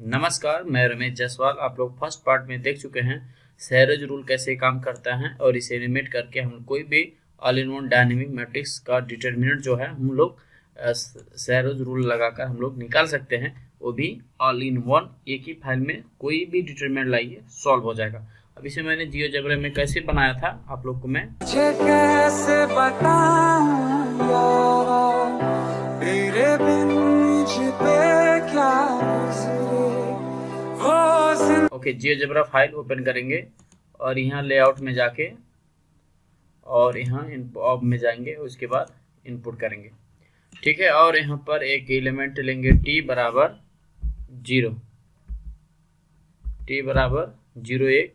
नमस्कार, मैं रमेश जायसवाल। आप लोग फर्स्ट पार्ट में देख चुके हैं सैरोज रूल कैसे काम करता है और इसे एनिमेट करके हम कोई भी all in one dynamic matrix का डिटरमिनेंट जो है हम लोग सैरोज रूल लगाकर हम लोग निकाल सकते हैं, वो भी ऑल इन वन एक ही फाइल में कोई भी डिटरमिनेंट लाइए सॉल्व हो जाएगा। अब इसे मैंने जियोजेब्रा में कैसे बनाया था आप लोग को मैं कैसे बताऊं तेरे बिन मुझे क्या ओके, जियोजेब्रा फाइल ओपन करेंगे और यहाँ लेआउट में जाके और यहाँ ऑब में जाएंगे, उसके बाद इनपुट करेंगे। ठीक है, और यहाँ पर एक एलिमेंट लेंगे t बराबर 0, t बराबर 0 1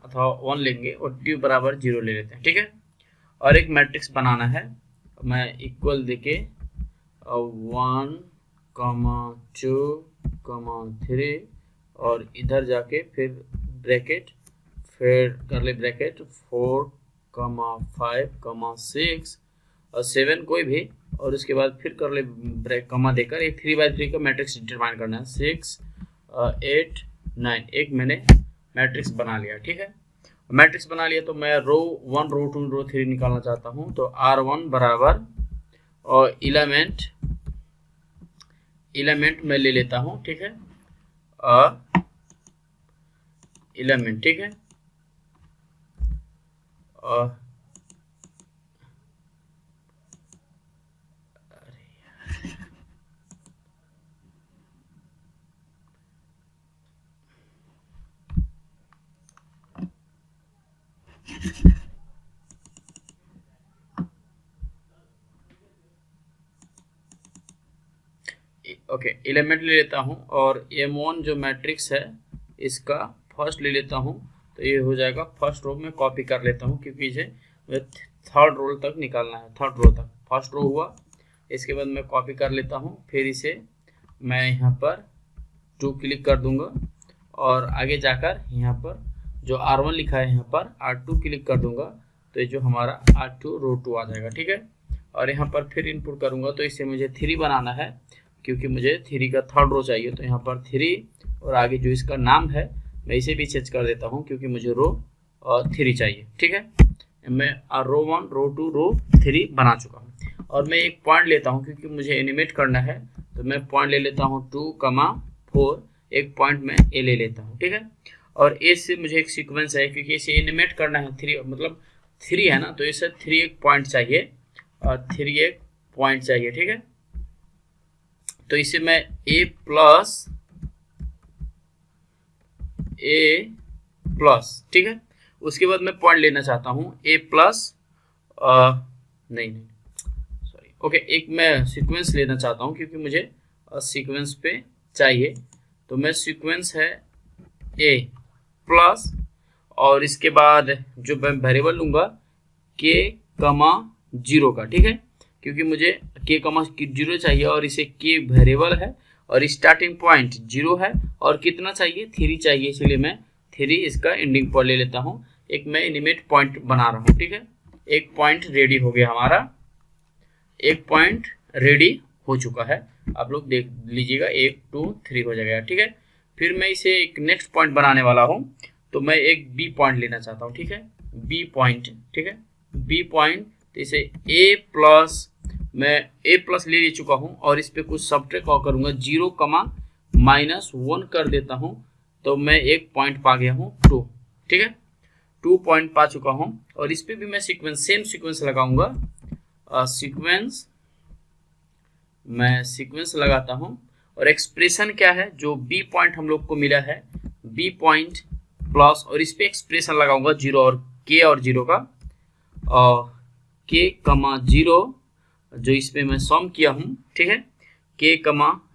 अथवा 1 लेंगे और t बराबर 0 ले लेते हैं। ठीक है, और एक मैट्रिक्स बनाना है। मैं इक्वल देके 1, 2, 3 और इधर जाके फिर ब्रैकेट, फिर करली ब्रैकेट 4, 5, 6 और 7 कोई भी, और उसके बाद फिर करली ब्रैक कमा देकर एक 3x3 का मैट्रिक्स डिटरमाइन करना है। 6, 8, 9 एक मैंने मैट्रिक्स बना लिया। ठीक है, मैट्रिक्स बना लिया तो मैं रो 1, रो 2, रो 3 निकालना चाहता हूँ। तो R1 बराबर और एलिमेंट मैं ले लेता हूँ। ठीक है, और एलिमेंट, ठीक है, और ओके, एलिमेंट ले लेता हूँ और M1 जो मैट्रिक्स है इसका फर्स्ट ले लेता हूँ। तो ये हो जाएगा फर्स्ट रो में कॉपी कर लेता हूँ, क्योंकि इसे थर्ड रो तक निकालना है। थर्ड रो तक फर्स्ट रो हुआ, इसके बाद मैं कॉपी कर लेता हूँ। फिर इसे मैं यहाँ पर 2 क्लिक कर दूंगा और आगे जाकर यहाँ पर जो R1 लिखा है यहाँ पर R2 क्लिक कर दूंगा, तो ये जो हमारा R2 रो 2 आ जाएगा। ठीक है, और यहाँ पर फिर इनपुट करूँगा तो इसे मुझे 3 बनाना है, क्योंकि मुझे 3 का थर्ड रो चाहिए। तो यहाँ पर 3 और आगे जो इसका नाम है मैं इसे भी चेंज कर देता हूँ, क्योंकि मुझे रो 3 चाहिए। ठीक है, मैं रो 1, रो 2, रो 3 बना चुका हूँ। और मैं एक पॉइंट लेता हूँ, क्योंकि मुझे एनिमेट करना है, तो मैं पॉइंट ले लेता हूँ 2, 4 एक पॉइंट में ए ले लेता हूँ। ठीक है, और ए से मुझे एक सीक्वेंस है, क्योंकि इसे एनिमेट करना है। 3 मतलब 3 है ना, तो इसे 3 एक पॉइंट चाहिए और 3 एक पॉइंट चाहिए। ठीक है, तो इसे मैं a प्लस, ठीक है, उसके बाद मैं पॉइंट लेना चाहता हूँ a प्लस, नहीं सॉरी, ओके, एक मैं सीक्वेंस लेना चाहता हूँ, क्योंकि मुझे सीक्वेंस पे चाहिए। तो मैं सीक्वेंस है a प्लस, और इसके बाद जो मैं वेरिएबल लूँगा k, 0 का। ठीक है, क्योंकि मुझे k, 0 चाहिए और इसे k वेरिएबल है और स्टार्टिंग पॉइंट 0 है और कितना चाहिए, 3 चाहिए, इसलिए मैं 3 इसका एंडिंग पॉइंट ले लेता हूँ। एक मैं एनिमेट पॉइंट बना रहा हूँ। ठीक है, एक पॉइंट रेडी हो गया हमारा, एक पॉइंट रेडी हो चुका है। आप लोग देख लीजिएगा, 1, 2, 3 हो जाएगा। ठीक है, फिर मैं इसे एक नेक्स्ट पॉइंट बनाने वाला हूँ, तो मैं एक बी पॉइंट लेना चाहता हूँ। ठीक है, बी पॉइंट, ठीक है, बी पॉइंट, तो इसे a प्लस, मैं a प्लस ले चुका हूँ और इस पे कुछ सब्ट्रैक्ट और करूँगा, 0, -1 कर देता हूँ, तो मैं एक पॉइंट पा गया हूँ 2। ठीक है, 2 पॉइंट पा चुका हूँ और इस पे भी मैं सेम सीक्वेंस लगाऊंगा। मैं सीक्वेंस लगाता हूँ और एक्सप्रेशन क्या है, जो बी पॉइंट हम लोग को मिला है, बी पॉइंट प्लस, और इस पे एक्सप्रेशन लगाऊंगा 0 और k और 0 का, और k, 0 जो इस पे मैं सम किया हूँ। ठीक है, k,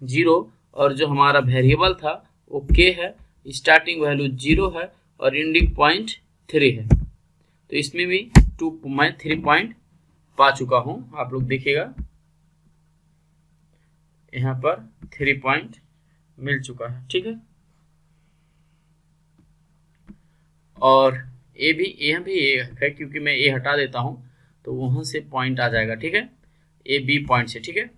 0 और जो हमारा वेरिएबल था वो k है, स्टार्टिंग वैल्यू 0 है और एंडिंग पॉइंट 3 है। तो इसमें भी मैं 3 पॉइंट पा चुका हूँ। आप लोग देखिएगा, यहाँ पर 3 पॉइंट मिल चुका है। ठीक है, और ए भी, यहाँ भी ए है, क्योंकि मैं ए हटा देता हूँ तो वहाँ से पॉइंट आ जाएगा। ठीक है, ए बी पॉइंट से। ठीक है,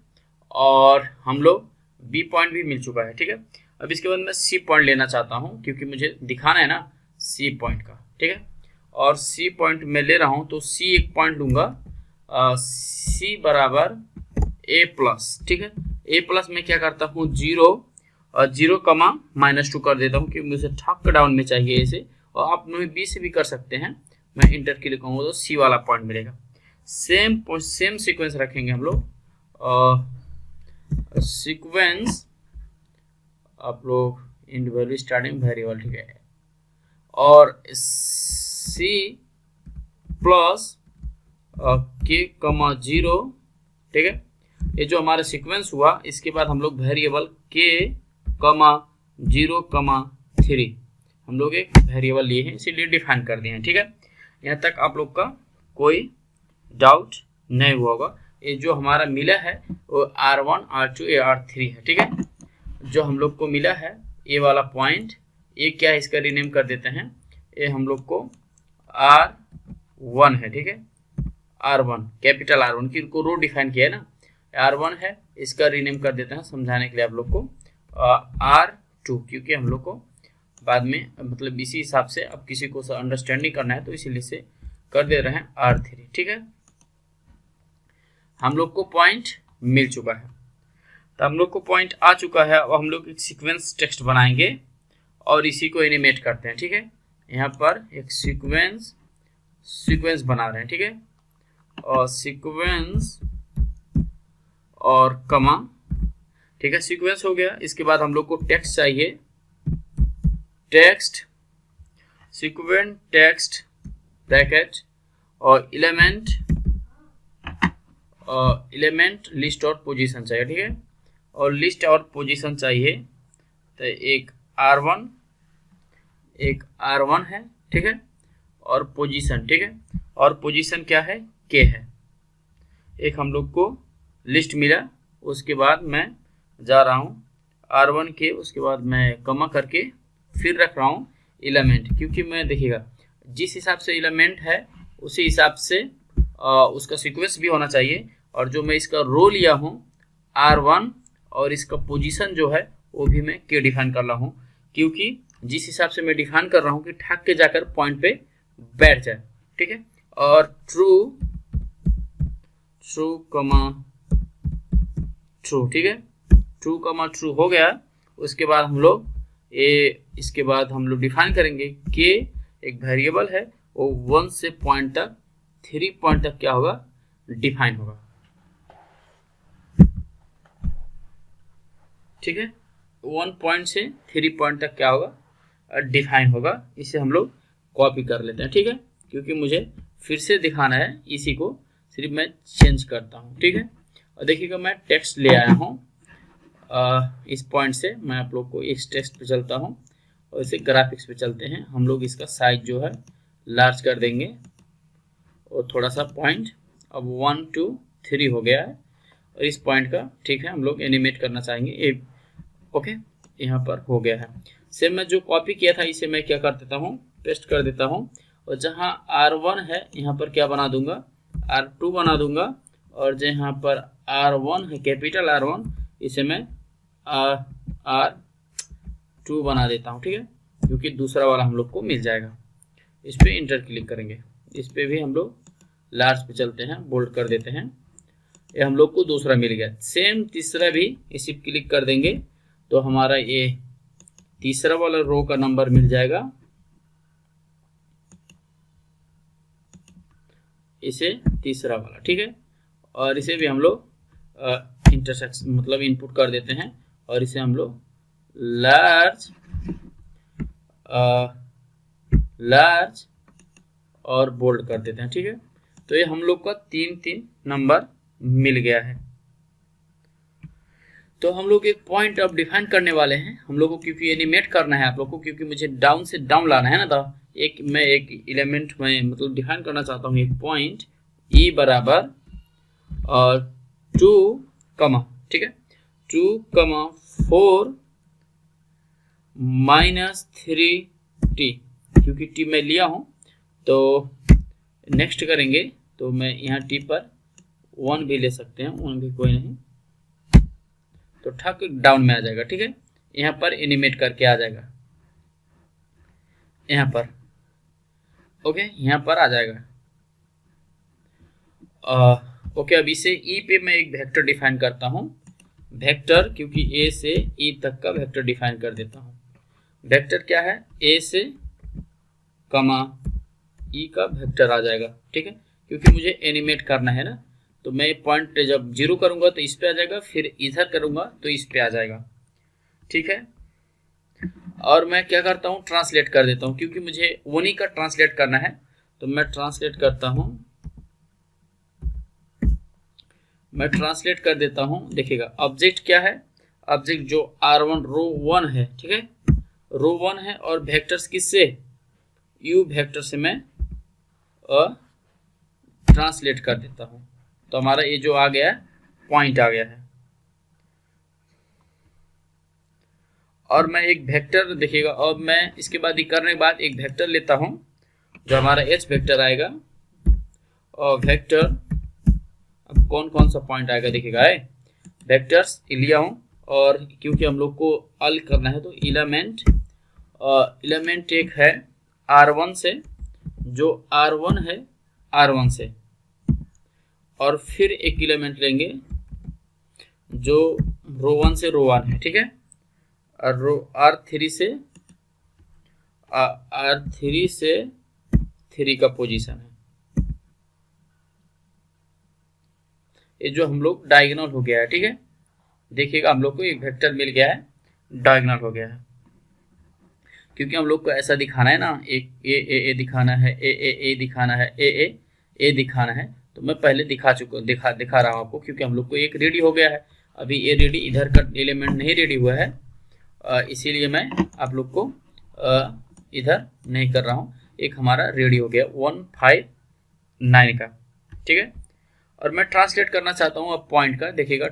और हम लोग बी पॉइंट भी मिल चुका है। ठीक है, अब इसके बाद मैं सी पॉइंट लेना चाहता हूँ क्योंकि मुझे दिखाना है ना सी पॉइंट का, ठीक है। और सी पॉइंट मैं ले रहा हूँ तो सी एक पॉइंट लूँगा, सी बराबर ए प्लस, ठीक है। ए प्लस में क्या करता हूँ 0 और 0 कमा -2 कर देता हूँ क्योंकि मुझे ठक डाउन में चाहिए इसे, और आप लोग बी से भी कर सकते हैं। मैं इंटर के लिखूँगा तो सी वाला पॉइंट मिलेगा। सेम सीक्वेंस रखेंगे हम लोग, सीक्वेंस आप लोग इन वैल्यू स्टार्टिंग वेरिएबल, ठीक है। और सी प्लस के कमा 0, ठीक है। ये जो हमारा सीक्वेंस हुआ, इसके बाद हम लोग वेरिएबल के कमा 0 कमा 3 हम लोग एक वेरिएबल लिए हैं, इसीलिए डिफाइन कर दिए हैं, ठीक है। यहाँ तक आप लोग का कोई डाउट नहीं हुआ होगा। ये जो हमारा मिला है वो R1 R2 R3 है, ठीक है। जो हम लोग को मिला है ये वाला पॉइंट, ये क्या है, इसका रीनेम कर देते हैं, ये हम लोग को R1 है, ठीक है। R1 कैपिटल R1 की को रो डिफाइन किया है ना, R1 है, इसका रीनेम कर देते हैं समझाने के लिए आप लोग को R2, क्योंकि हम लोग को बाद में मतलब इसी हिसाब से अब किसी को अंडरस्टैंडिंग करना है तो इसीलिए से कर दे रहे हैं R3, ठीक है। हम लोग को पॉइंट मिल चुका है, तो हम लोग को पॉइंट आ चुका है। अब हम लोग एक सीक्वेंस टेक्स्ट बनाएंगे और इसी को एनिमेट करते हैं, ठीक है। यहाँ पर एक सीक्वेंस बना रहे हैं, ठीक है। और सीक्वेंस और कमा, ठीक है, सीक्वेंस हो गया। इसके बाद हम लोग को टेक्स्ट चाहिए, टेक्स्ट सीक्वेंस टेक्स्ट ब्रैकेट और एलिमेंट लिस्ट और पोजीशन चाहिए, ठीक है। और लिस्ट और पोजीशन चाहिए तो एक R1 है, ठीक है। और पोजीशन, ठीक है। और पोजीशन क्या है, के है। एक हम लोग को लिस्ट मिला, उसके बाद मैं जा रहा हूँ R1 के, उसके बाद मैं कमा करके फिर रख रहा हूँ एलिमेंट, क्योंकि मैं देखिएगा जिस हिसाब से एलिमेंट है उसी हिसाब से उसका सीक्वेंस भी होना चाहिए। और जो मैं इसका रो लिया हूँ R1 और इसका पोजीशन जो है वो भी मैं के डिफाइन कर रहा हूँ, क्योंकि जिस हिसाब से मैं डिफाइन कर रहा हूँ कि ठक के जाकर पॉइंट पे बैठ जाए, ठीक है। और ट्रू कमा ट्रू, ठीक है। ट्रू कमा ट्रू हो गया। उसके बाद हम लोग इसके बाद हम लोग डिफाइन करेंगे कि एक वेरिएबल है वो 1 से पॉइंट तक 3 पॉइंट तक क्या होगा, डिफाइन होगा, ठीक है। 1 पॉइंट से 3 पॉइंट तक क्या होगा, डिफाइन होगा। इसे हम लोग कॉपी कर लेते हैं, ठीक है, क्योंकि मुझे फिर से दिखाना है, इसी को सिर्फ मैं चेंज करता हूँ, ठीक है। और देखिएगा मैं टेक्स्ट ले आया हूँ, इस पॉइंट से मैं आप लोग को इस टेक्स्ट पे चलता हूँ और इसे ग्राफिक्स पे चलते हैं। हम लोग इसका साइज जो है लार्ज कर देंगे और थोड़ा सा पॉइंट अब 1 2 3 हो गया है। और इस पॉइंट का, ठीक है, हम लोग एनिमेट करना चाहेंगे, ओके, यहाँ पर हो गया है। सेम मैं जो कॉपी किया था इसे मैं क्या कर देता हूँ, पेस्ट कर देता हूँ। और जहाँ R1 है यहाँ पर क्या बना दूंगा, R2 बना दूंगा। और जहाँ पर R1 है कैपिटल R1, इसे मैं R2 बना देता हूँ, ठीक है, क्योंकि दूसरा वाला हम लोग को मिल जाएगा। इस पर इंटर क्लिक करेंगे, इस पर भी हम लोग लार्ज पे चलते हैं, बोल्ड कर देते हैं, ये हम लोग को दूसरा मिल गया। सेम तीसरा भी इसी पे क्लिक कर देंगे तो हमारा ये तीसरा वाला रो का नंबर मिल जाएगा, इसे तीसरा वाला, ठीक है। और इसे भी हम लोग इंटरसेक्शन मतलब इनपुट कर देते हैं और इसे हम लोग लार्ज और बोल्ड कर देते हैं, ठीक है। तो ये हम लोग का 3 नंबर मिल गया है। तो हम लोग एक पॉइंट अब डिफाइन करने वाले हैं हम लोग को, क्योंकि एनिमेट करना है आप लोग को, क्योंकि मुझे डाउन से डाउन लाना है ना। तो मैं एक एलिमेंट में मतलब डिफाइन करना चाहता हूँ एक पॉइंट ई बराबर और 2 कमा, ठीक है, 2,4 -3t, क्योंकि टी मैं लिया हूँ तो नेक्स्ट करेंगे तो मैं यहाँ टी पर 1 भी ले सकते हैं, 1 भी कोई नहीं, तो ठक डाउन में आ जाएगा, ठीक है। यहाँ पर एनिमेट करके आ जाएगा, यहाँ पर। ओके, यहाँ पर आ जाएगा। ओके, अब इसे ई पे मैं एक वेक्टर डिफाइन करता हूँ, वेक्टर, क्योंकि ए से ई तक का वेक्टर डिफाइन कर देता हूँ। वेक्टर क्या है, ए से कमा ई का वेक्टर आ जाएगा, ठीक है, क्योंकि मुझे एनिमेट करना है ना। तो मैं पॉइंट जब 0 करूंगा तो इस पे आ जाएगा, फिर इधर करूंगा तो इस पे आ जाएगा, ठीक है। और मैं क्या करता हूँ, ट्रांसलेट कर देता हूँ, क्योंकि मुझे उन्हीं का ट्रांसलेट करना है। तो मैं ट्रांसलेट करता हूँ, मैं ट्रांसलेट कर देता हूँ। देखिएगा ऑब्जेक्ट क्या है, ऑब्जेक्ट जो R1 रो 1 है, ठीक है, रो 1 है, और वेक्टर्स किससे, यू वेक्टर से मैं ट्रांसलेट कर देता हूँ। तो हमारा ये जो आ गया है, पॉइंट आ गया है। और मैं एक वेक्टर, देखिएगा, अब मैं इसके बाद ही करने के बाद एक वेक्टर लेता हूँ जो हमारा H वेक्टर आएगा, और वेक्टर अब कौन कौन सा पॉइंट आएगा देखिएगा, वेक्टर्स लिया हूँ, और क्योंकि हम लोग को अल करना है तो एलिमेंट एक है R1 से, जो R1 है R1 से, और फिर एक एलिमेंट लेंगे जो रो 1 से रो 1 है, ठीक है, और रो R3 से 3 का पोजीशन है। ये जो हम लोग डायगोनल हो गया है, ठीक है, देखिएगा हम लोग को एक वेक्टर मिल गया है, डायगोनल हो गया है, क्योंकि हम लोग को ऐसा दिखाना है ना, एक ए दिखाना है, ए दिखाना है, ए दिखाना है। तो मैं पहले दिखा रहा हूँ आपको, क्योंकि हम लोग को एक रेडी हो गया है, अभी ये रेडी, इधर का एलिमेंट नहीं रेडी हुआ है, इसीलिए मैं आप लोग को इधर नहीं कर रहा हूँ। एक हमारा रेडी हो गया 159 का, ठीक है। और मैं ट्रांसलेट करना चाहता हूँ अब पॉइंट का, देखिएगा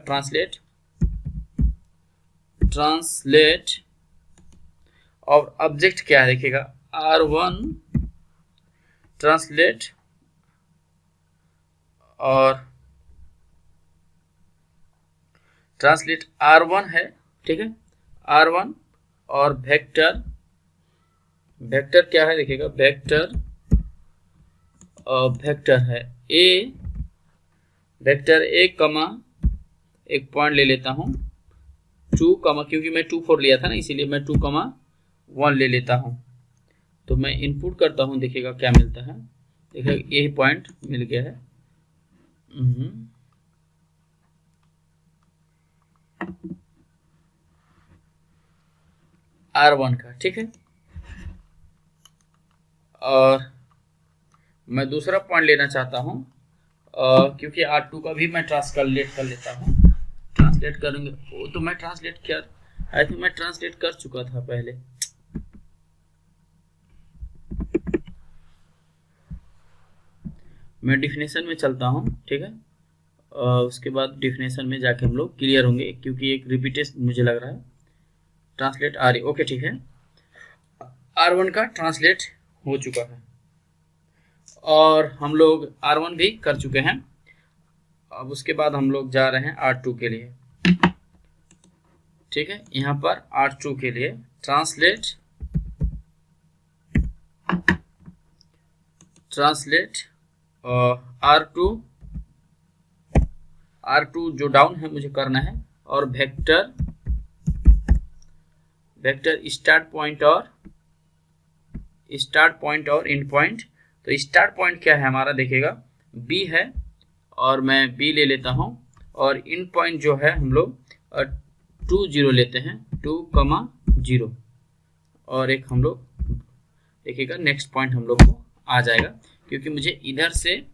ट्रांसलेट, और ऑब्जेक्ट क्या है देखिएगा, R1 ट्रांसलेट, और ट्रांसलेट R1 है, ठीक है, R1, और वेक्टर क्या है देखिएगा, वेक्टर है A, वेक्टर A कमा एक पॉइंट ले लेता हूँ 2 कमा, क्योंकि मैं 2 4 लिया था ना, इसीलिए मैं 2 कमा 1 ले लेता हूँ। तो मैं इनपुट करता हूँ, देखिएगा क्या मिलता है, देखिएगा यही पॉइंट मिल गया है। R1 का, ठीक है, और मैं दूसरा पॉइंट लेना चाहता हूँ, क्योंकि R2 का भी मैं ट्रांसलेट कर लेता हूँ, ट्रांसलेट करेंगे वो तो मैं ट्रांसलेट कर चुका था पहले। मैं डिफिनेशन में चलता हूँ, ठीक है, उसके बाद डिफिनेशन में जाके हम लोग क्लियर होंगे, क्योंकि एक रिपीटेशन मुझे लग रहा है। ट्रांसलेट RE, ओके, ठीक है, R1 का ट्रांसलेट हो चुका है, और हम लोग R1 भी कर चुके हैं। अब उसके बाद हम लोग जा रहे हैं R2 के लिए, ठीक है, यहाँ पर R2 के लिए ट्रांसलेट R2 जो डाउन है मुझे करना है, और वेक्टर स्टार्ट पॉइंट और एंड पॉइंट। तो स्टार्ट पॉइंट क्या है हमारा, देखिएगा B है, और मैं B ले लेता हूँ, और एंड पॉइंट जो है हम लोग 2 0 लेते हैं, 2,0, और एक हम लोग देखिएगा नेक्स्ट पॉइंट हम लोग को आ जाएगा, क्योंकि मुझे इधर से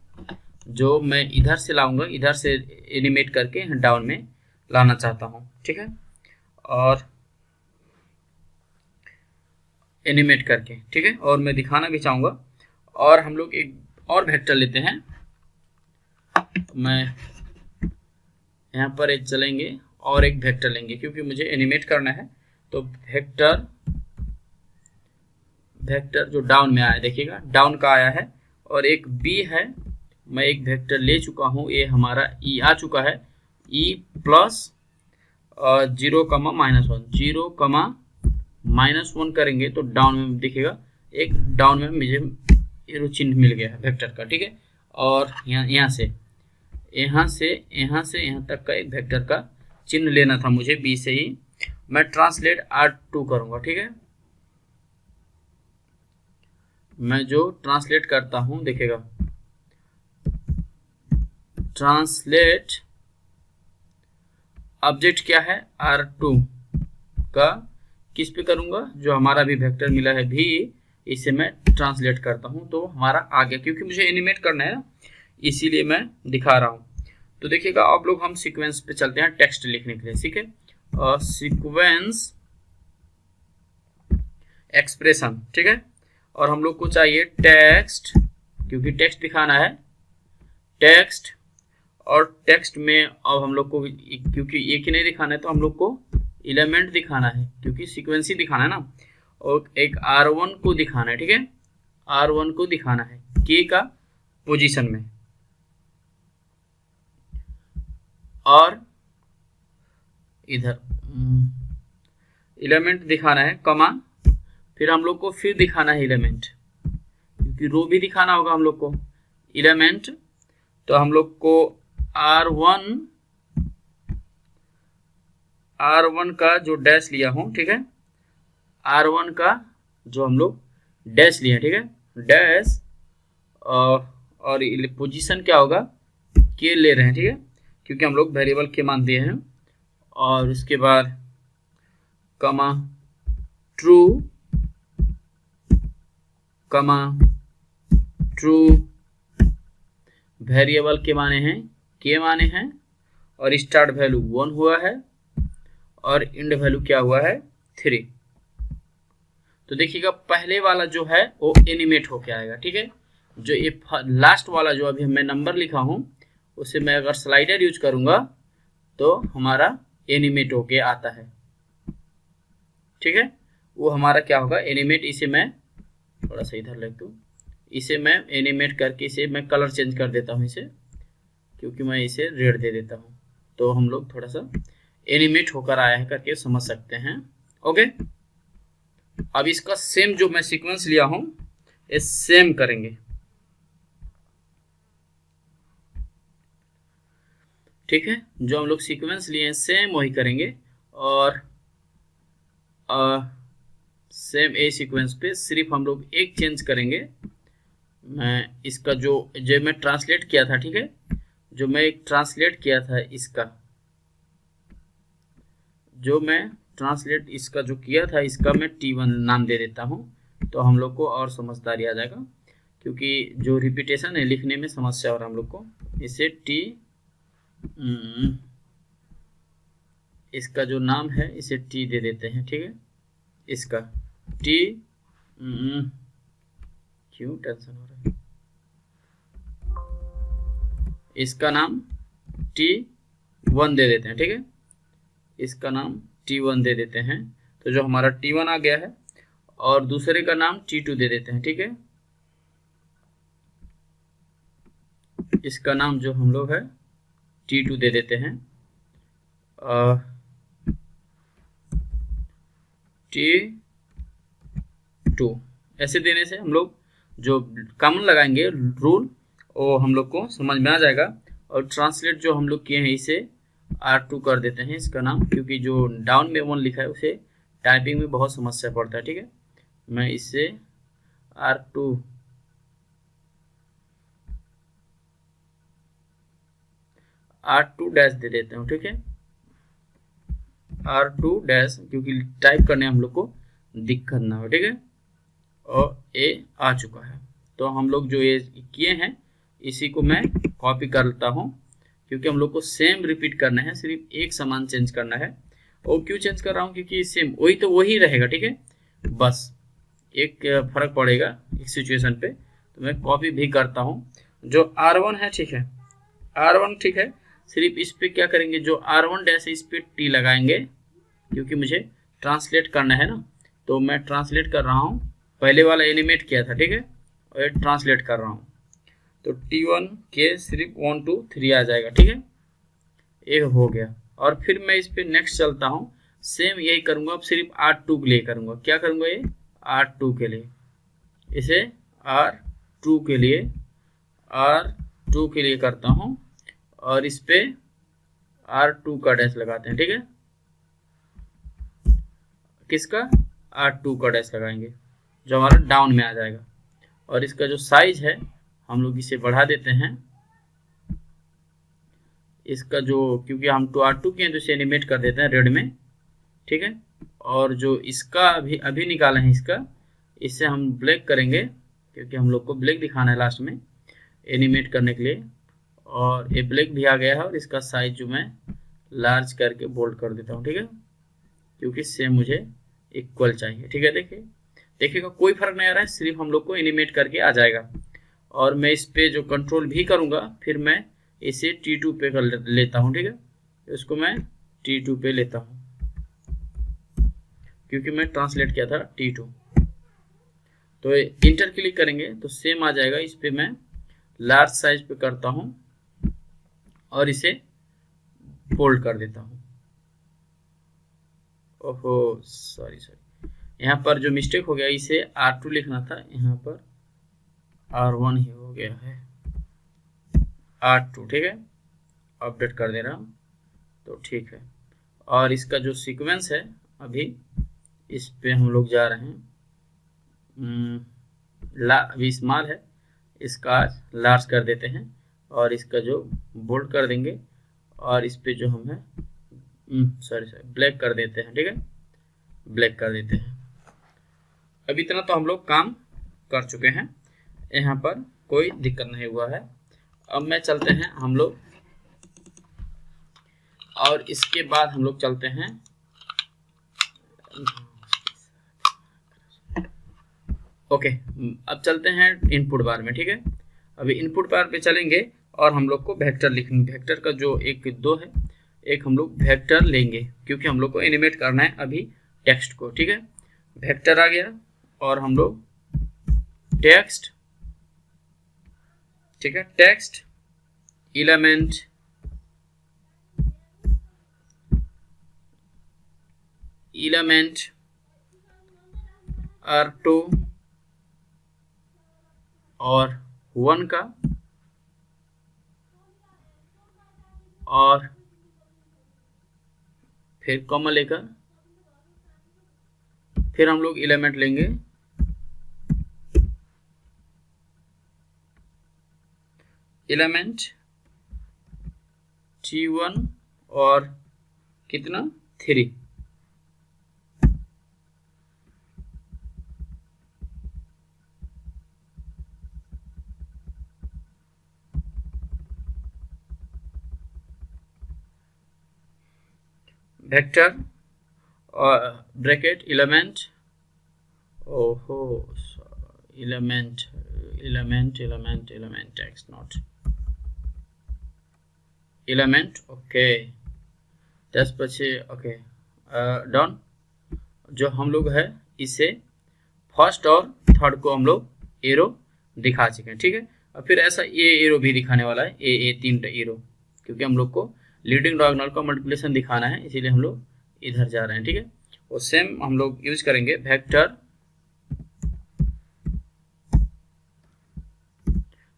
जो मैं इधर से लाऊंगा, इधर से एनिमेट करके डाउन में लाना चाहता हूँ, ठीक है, और एनिमेट करके, ठीक है, और मैं दिखाना भी चाहूँगा। और हम लोग एक और वेक्टर लेते हैं, मैं यहाँ पर एक चलेंगे और एक वेक्टर लेंगे, क्योंकि मुझे एनिमेट करना है। तो वेक्टर जो डाउन में आया, देखिएगा डाउन का आया है, और एक B है, मैं एक वेक्टर ले चुका हूँ, ये हमारा E आ चुका है, E प्लस 0, -1, 0, -1 करेंगे तो डाउन में दिखेगा, एक डाउन में मुझे एरो चिन्ह मिल गया है वेक्टर का, ठीक है। और यहाँ से यहाँ तक का एक वेक्टर का चिन्ह लेना था मुझे, बी से ही। मैं ट्रांसलेट R2 करूँगा, ठीक है। मैं जो ट्रांसलेट करता हूँ देखिएगा, ट्रांसलेट ऑब्जेक्ट क्या है, R2 का किस पे करूँगा, जो हमारा भी वेक्टर मिला है भी, इसे मैं ट्रांसलेट करता हूँ तो हमारा आ गया, क्योंकि मुझे एनिमेट करना है ना, इसीलिए मैं दिखा रहा हूँ। तो देखिएगा अब लोग हम सीक्वेंस पे चलते हैं टेक्स्ट लिखने के लिए, ठीक है। सीक्वेंस एक्सप्रेशन, ठीक है। और हम लोग को चाहिए टेक्स्ट, क्योंकि टेक्स्ट दिखाना है, टेक्स्ट। और टेक्स्ट में अब हम लोग को, क्योंकि एक ही नहीं दिखाना है तो हम लोग को एलिमेंट दिखाना है, क्योंकि सीक्वेंस ही दिखाना है ना। और एक R1 को दिखाना है, ठीक है, R1 को दिखाना है के का पोजीशन में, और इधर एलिमेंट दिखाना है, कमा, फिर हम लोग को फिर दिखाना है एलिमेंट, क्योंकि रो भी दिखाना होगा हम लोग को एलिमेंट। तो हम लोग को R1 का जो डैश लिया हूं, ठीक है, R1 का जो हम लोग डैश लिया, ठीक है, डैश, और पोजीशन क्या होगा, के ले रहे हैं, ठीक है, क्योंकि हम लोग वेरिएबल के मान दिए हैं। और उसके बाद कमा ट्रू, कमा ट्रू, वेरिएबल के माने हैं, के माने हैं, और स्टार्ट वैल्यू 1 हुआ है, और एंड वैल्यू क्या हुआ है, 3। तो देखिएगा पहले वाला जो है वो एनिमेट होके आएगा, ठीक है। जो ये लास्ट वाला जो अभी मैं नंबर लिखा हूं, उसे मैं अगर स्लाइडर यूज करूंगा तो हमारा एनिमेट होके आता है, ठीक है। वो हमारा क्या होगा, एनिमेट। इसे मैं थोड़ा सा इधर लिख दूं, इसे मैं एनिमेट करके इसे मैं कलर चेंज कर देता हूं, इसे, क्योंकि मैं इसे रेड दे देता हूं, तो हम लोग थोड़ा सा एनिमेट होकर आया है करके समझ सकते हैं। ओके, अब इसका सेम जो मैं सीक्वेंस लिया हूं, ये सेम करेंगे, ठीक है। जो हम लोग सीक्वेंस लिए हैं सेम वही करेंगे, और सेम ए सीक्वेंस पे सिर्फ हम लोग एक चेंज करेंगे। मैं इसका जो मैं ट्रांसलेट किया था, ठीक है, जो मैं ट्रांसलेट किया था इसका, जो मैं ट्रांसलेट इसका जो किया था, इसका मैं T1 नाम दे देता हूं, तो हम लोग को और समझदारी आ जाएगा, क्योंकि जो रिपीटेशन है लिखने में समस्या हो रहा है हम लोग को। इसे इसका जो नाम है इसे T दे देते हैं, ठीक है, इसका T, क्यों टेंशन हो रहा है, इसका नाम T1 दे देते हैं, ठीक है, इसका नाम T1 दे देते हैं। तो जो हमारा T1 आ गया है, और दूसरे का नाम T2 दे देते हैं, ठीक है, इसका नाम जो हम लोग है T2 दे देते हैं, T2। ऐसे देने से हम लोग जो कॉमन लगाएंगे रूल, वो हम लोग को समझ में आ जाएगा। और ट्रांसलेट जो हम लोग किए हैं इसे R2 कर देते हैं इसका नाम, क्योंकि जो डाउन में 1 लिखा है उसे टाइपिंग में बहुत समस्या पड़ता है, ठीक है। मैं इसे R2 डैश दे देता हूँ, ठीक है, R2 डैश, क्योंकि टाइप करने हम लोग को दिक्कत ना हो, ठीक है। और ये आ चुका है, तो हम लोग जो ये किए हैं इसी को मैं कॉपी करता हूँ, क्योंकि हम लोग को सेम रिपीट करना है, सिर्फ एक समान चेंज करना है। और क्यों चेंज कर रहा हूँ, क्योंकि सेम वही तो वही रहेगा, ठीक है, बस एक फर्क पड़ेगा एक सिचुएशन पे। तो मैं कॉपी भी करता हूँ। जो R1 है, ठीक है, R1 ठीक है, सिर्फ इस पे क्या करेंगे, जो R1 डैश इस पे T लगाएंगे, क्योंकि मुझे ट्रांसलेट करना है ना, तो मैं ट्रांसलेट कर रहा हूँ। पहले वाला एनिमेट किया था, ठीक है, और ट्रांसलेट कर रहा हूँ, तो T1 के सिर्फ 1 2 3 आ जाएगा, ठीक है, एक हो गया। और फिर मैं इस पे नेक्स्ट चलता हूँ, सेम यही करूँगा, अब सिर्फ R2 के लिए करूँगा। क्या करूँगा, ये R2 के लिए, इसे R2 के लिए करता हूँ और इस पे R2 का डैश लगाते हैं। ठीक है, किसका, R2 का डैश लगाएंगे जो हमारा डाउन में आ जाएगा। और इसका जो साइज है हम लोग इसे बढ़ा देते हैं, इसका जो, क्योंकि हम R2 के हैं तो इसे एनिमेट कर देते हैं रेड में। ठीक है, और जो इसका अभी निकाला है इसका, इससे हम ब्लैक करेंगे क्योंकि हम लोग को ब्लैक दिखाना है लास्ट में एनिमेट करने के लिए। और ये ब्लैक भी आ गया है और इसका साइज जो मैं लार्ज करके बोल्ड कर देता हूँ। ठीक है, क्योंकि सेम मुझे इक्वल चाहिए। ठीक है, देखिएगा कोई फर्क नहीं आ रहा है, सिर्फ हम लोग को एनिमेट करके आ जाएगा। और मैं इस पे जो कंट्रोल भी करूँगा, फिर मैं इसे T2 पे कर लेता हूँ। ठीक है, इसको मैं T2 पे लेता हूँ क्योंकि मैं ट्रांसलेट किया था T2। तो इंटर क्लिक करेंगे तो सेम आ जाएगा। इस पे मैं लार्ज साइज पे करता हूँ और इसे बोल्ड कर देता हूँ। ओहो सॉरी, यहाँ पर जो मिस्टेक हो गया, इसे R2 लिखना था, यहाँ पर R1 ही हो गया है, R2। ठीक है, अपडेट कर दे रहा हूँ तो ठीक है। और इसका जो सीक्वेंस है अभी इस पे हम लोग जा रहे हैं, अभी स्मॉल है, इसका लार्ज कर देते हैं और इसका जो बोल्ड कर देंगे और इस पे जो हम है ब्लैक कर देते हैं। ठीक है, ब्लैक कर देते हैं। अब इतना तो हम लोग काम कर चुके हैं, यहाँ पर कोई दिक्कत नहीं हुआ है। अब मैं चलते हैं हम लोग, और इसके बाद हम लोग चलते हैं ओके, अब चलते हैं इनपुट बार में। ठीक है, अभी इनपुट बार पे चलेंगे और हम लोग को वेक्टर लिखेंगे। वेक्टर का जो एक दो है, एक हम लोग वेक्टर लेंगे क्योंकि हम लोग को एनिमेट करना है अभी टेक्स्ट को। ठीक है, वेक्टर आ गया और हम लोग टेक्स्ट, ठीक है, टेक्स्ट एलिमेंट R2 और 1 का, और फिर कॉमा लेकर फिर हम लोग एलिमेंट लेंगे एलिमेंट T1 और कितना 3। वेक्टर और ब्रैकेट एलिमेंट, ओहो element text not element. Okay, 10 પછી ओके डन। जो हम लोग है इसे फर्स्ट और थर्ड को हम लोग एरो दिखा चुके हैं। ठीक है, और फिर ऐसा ये एरो भी दिखाने वाला है, ये 3 एरो, क्योंकि हम लोग को लीडिंग डायगोनल का मल्टीप्लिकेशन दिखाना है, इसीलिए हम लोग इधर जा रहे हैं। ठीक है, और सेम हम लोग यूज करेंगे वेक्टर।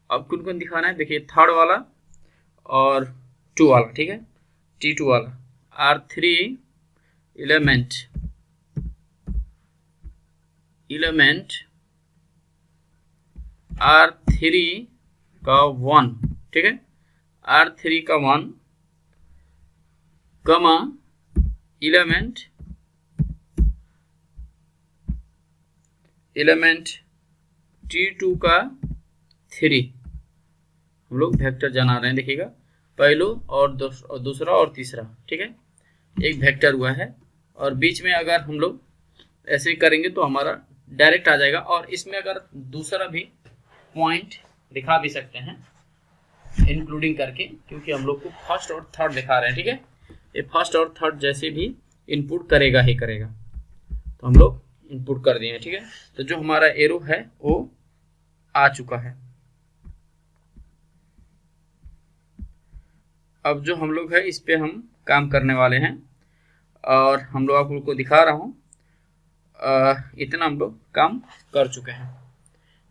अब कौन कौन दिखाना है, देखिए थर्ड वाला और 2 वाला। ठीक है, T2 वाला R3 एलिमेंट R3 का 1। ठीक है, R3 का 1 कमा एलिमेंट T2 का 3। हम लोग वेक्टर जना रहे हैं, देखिएगा पहलो और दूसरा और तीसरा। ठीक है, एक वेक्टर हुआ है और बीच में अगर हम लोग ऐसे करेंगे तो हमारा डायरेक्ट आ जाएगा। और इसमें अगर दूसरा भी पॉइंट दिखा भी सकते हैं इंक्लूडिंग करके, क्योंकि हम लोग को फर्स्ट और थर्ड दिखा रहे हैं। ठीक है, ये फर्स्ट और थर्ड जैसे भी इनपुट करेगा ही करेगा, तो हम लोग इनपुट कर दिए हैं। ठीक है, तो जो हमारा एरो है वो आ चुका है। अब जो हम लोग है इस पे हम काम करने वाले हैं और हम लोग आप लोग को दिखा रहा हूँ। इतना हम लोग काम कर चुके हैं।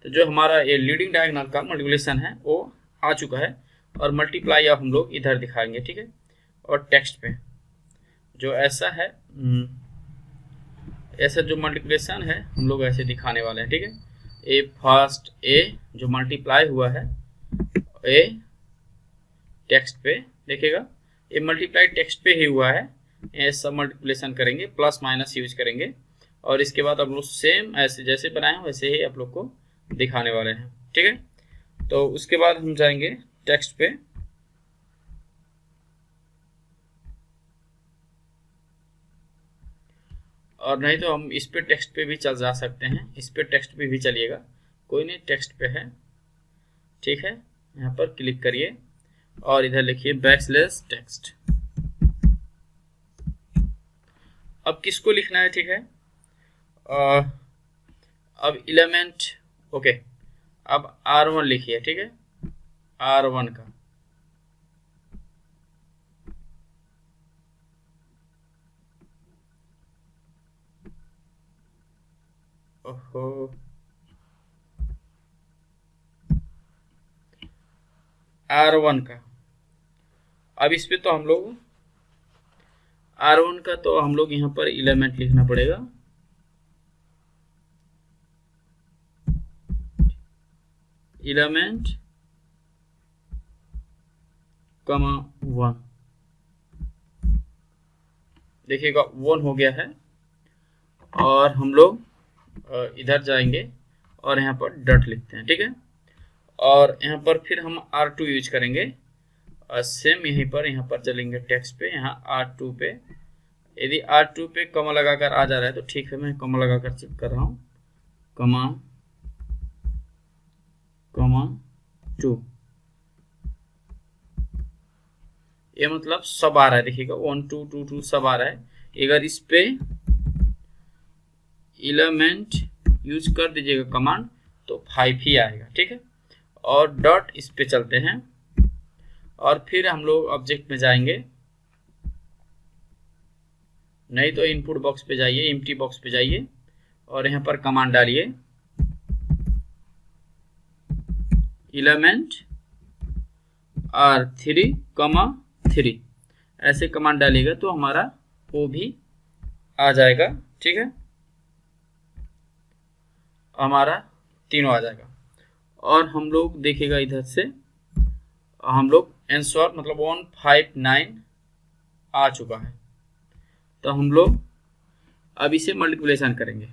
तो जो हमारा ये लीडिंग डायगोनल का मल्टीप्लिकेशन है वो आ चुका है और मल्टीप्लाई अब हम लोग इधर दिखाएंगे, ठीक है। और टेक्स्ट पे जो ऐसा है, ऐसा जो मल्टीप्लिकेशन है हम लोग ऐसे दिखाने वाले हैं, ठीक है। ए फर्स्ट ए जो मल्टीप्लाई हुआ है ए टेक्स्ट पे देखिएगा, ये मल्टीप्लाई टेक्स्ट पे ही हुआ है। ऐसा मल्टीप्लिकेशन करेंगे, प्लस माइनस यूज करेंगे और इसके बाद आप लोग सेम ऐसे जैसे बनाए वैसे ही आप लोग को दिखाने वाले हैं, ठीक है। तो उसके बाद हम जाएंगे टेक्स्ट पे और नहीं तो हम इस पे टेक्स्ट पे भी चल जा सकते हैं, इस पे टेक्स्ट पे भी चलिएगा, कोई नहीं, टेक्स्ट पे है, ठीक है। यहाँ पर क्लिक करिए और इधर लिखिए बैकस्लैश टेक्स्ट। अब किसको लिखना है, ठीक है। अब एलिमेंट, ओके, अब R1 लिखिए, ठीक है, R1 का ओहो R1 का। अब इस पे तो हम लोग R1 का तो हम लोग यहाँ पर एलिमेंट लिखना पड़ेगा, एलिमेंट कमा 1, देखिएगा 1 हो गया है। और हम लोग इधर जाएंगे और यहाँ पर डॉट लिखते हैं, ठीक है। और यहाँ पर फिर हम R2 यूज करेंगे और सेम यहीं पर यहाँ पर चलेंगे टेक्स्ट पे, यहाँ R2 पे। यदि R2 पे कमा लगाकर आ जा रहा है तो ठीक है, मैं कमा लगाकर चेक कर रहा हूँ, कमा 2, ये मतलब सब आ रहा है, देखिएगा 1 2 2 2 सब आ रहा है। अगर इस पे एलिमेंट यूज कर दीजिएगा कमांड तो 5 ही आएगा, ठीक है। और डॉट इस पे चलते हैं और फिर हम लोग ऑब्जेक्ट में जाएंगे, नहीं तो इनपुट बॉक्स पे जाइए, एम्प्टी बॉक्स पे जाइए और यहाँ पर कमांड डालिए एलिमेंट R3, 3, ऐसे कमांड डालिएगा तो हमारा वो भी आ जाएगा, ठीक है, हमारा तीनों आ जाएगा। और हम लोग देखिएगा इधर से हम लोग आंसर मतलब 159 आ चुका है। तो हम लोग अब इसे मल्टीप्लिकेशन करेंगे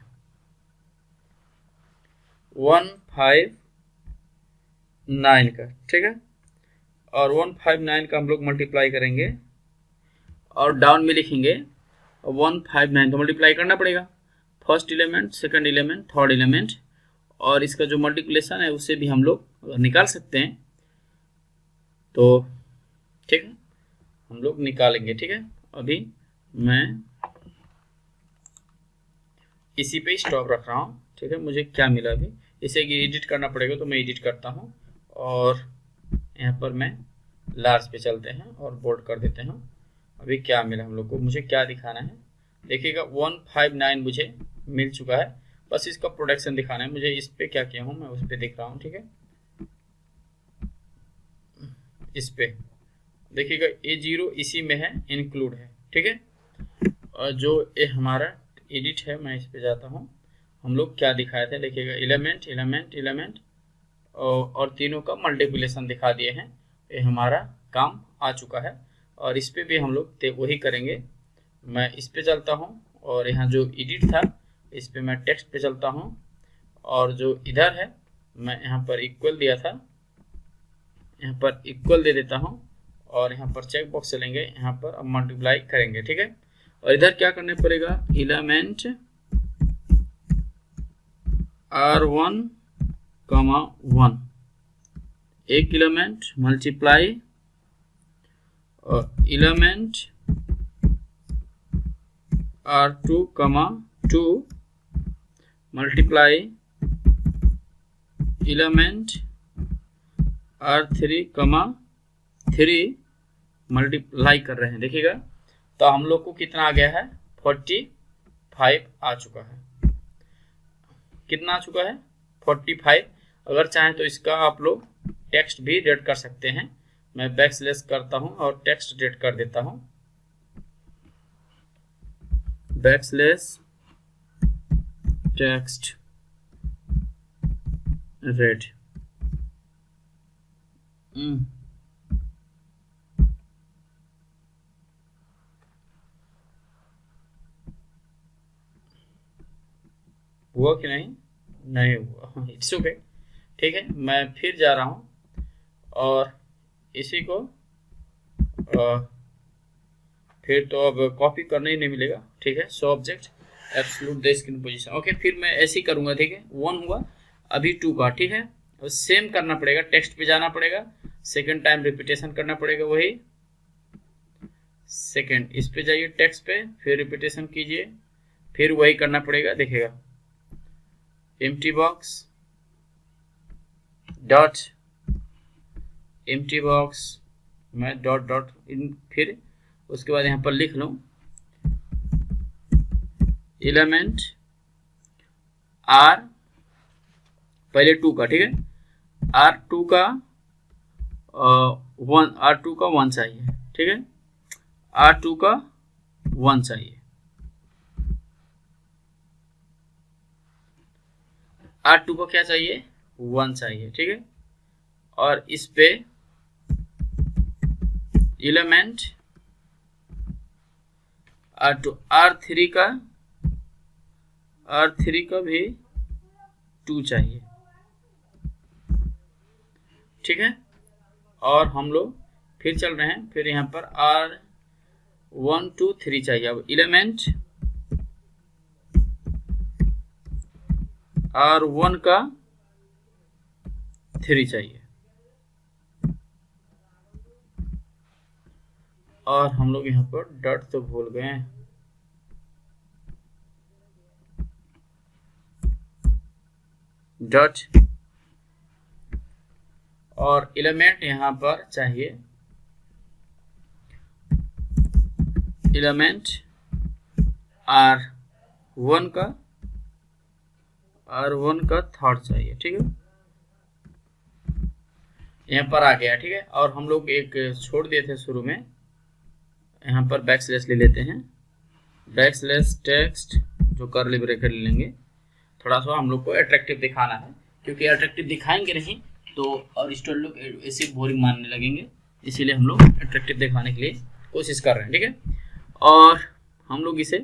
159 का, ठीक है। और 159 का हम लोग मल्टीप्लाई करेंगे और डाउन में लिखेंगे 159, तो मल्टीप्लाई करना पड़ेगा, first element, second element, third element, और इसका जो मल्टीप्लिकेशन है उसे भी हम लोग निकाल सकते हैं। तो ठीक है, हम लोग निकालेंगे, ठीक है। अभी मैं इसी पे स्टॉप रख रहा हूँ, ठीक है। मुझे क्या मिला अभी, इसे एडिट करना पड़ेगा तो मैं एडिट करता हूँ और यहाँ पर मैं लार्ज पे चलते हैं और बोल्ड कर देते हैं। अभी क्या मिला हम लोग को, मुझे क्या दिखाना है, देखिएगा 159 मुझे मिल चुका है, बस इसका प्रोडक्शन दिखाना है मुझे। इस पे क्या किया हूँ मैं उस पे देख रहा हूँ, ठीक है। इस पे देखिएगा A0 इसी में है, इंक्लूड है, ठीक है। और जो ये हमारा एडिट है, मैं इस पे जाता हूँ, हम लोग क्या दिखाए थे, देखिएगा एलिमेंट एलिमेंट एलिमेंट और तीनों का मल्टीप्लिकेशन दिखा दिए हैं। ये हमारा काम आ चुका है और इस पे भी हम लोग वही करेंगे। मैं इस पे चलता हूँ और यहाँ जो एडिट था इस पे मैं टेक्स्ट पे चलता हूँ और जो इधर है मैं यहाँ पर इक्वल दिया था, यहाँ पर इक्वल दे देता हूँ और यहाँ पर चेक बॉक्स चलेंगे, यहाँ पर अब मल्टीप्लाई करेंगे, ठीक है। और इधर क्या करने पड़ेगा, एलिमेंट R1, 1, एक एलिमेंट मल्टीप्लाई और element R2, 2 multiply element R3, 3 multiply कर रहे हैं, देखिएगा तो हम लोग को कितना आ गया है, 45 आ चुका है। कितना आ चुका है, 45। अगर चाहें तो इसका आप लोग टेक्स्ट भी रेड कर सकते हैं। मैं बैकस्लैश करता हूं और टेक्स्ट रेड कर देता हूं, बैकस्लैश टेक्स्ट रेड। हुआ कि नहीं हुआ, इट्स ओके, ठीक है। मैं फिर जा रहा हूं और इसी को फिर तो अब कॉपी करने ही नहीं मिलेगा, ठीक है। Show object absolute the screen position, okay. फिर मैं ऐसे ही करूंगा, ठीक है। 1 हुआ, अभी 2 का, ठीक है। अब सेम करना पड़ेगा, टेक्स्ट पे जाना पड़ेगा, सेकंड टाइम रिपीटेशन करना पड़ेगा, वही सेकंड। इस पे जाइए टेक्स्ट पे, फिर रिपीटेशन कीजिए, फिर वही करना पड़ेगा, देखिएगा। Empty box dot empty box, मैं डॉट डॉट इन, फिर उसके बाद यहाँ पर लिख लूँ एलिमेंट आर, पहले 2 का, ठीक है। R2 का 1 चाहिए, ठीक है। R2 का 1 चाहिए, R2 को क्या चाहिए, 1 चाहिए, ठीक है। और इस पे एलिमेंट R2, R3 का भी 2 चाहिए, ठीक है। और हम लोग फिर चल रहे हैं, फिर यहाँ पर R1 2 3 चाहिए। अब एलिमेंट R1 का 3 चाहिए, और हम लोग यहाँ पर डॉट तो भूल गए हैं, डॉट, और एलिमेंट यहाँ पर चाहिए एलिमेंट R1 का 3rd चाहिए, ठीक है। यहाँ पर आ गया, ठीक है। और हम लोग एक छोड़ दिए थे शुरू में, यहाँ पर बैकस्लैश ले लेते हैं, बैकस्लैश टेक्स्ट, जो कर्ली ब्रैकेट ले लेंगे। थोड़ा सा हम लोग को अट्रैक्टिव दिखाना है, क्योंकि अट्रैक्टिव दिखाएंगे नहीं तो और स्टूडेंट लोग ऐसे बोरिंग मानने लगेंगे, इसीलिए हम लोग अट्रैक्टिव दिखाने के लिए कोशिश कर रहे हैं, ठीक है। और हम लोग इसे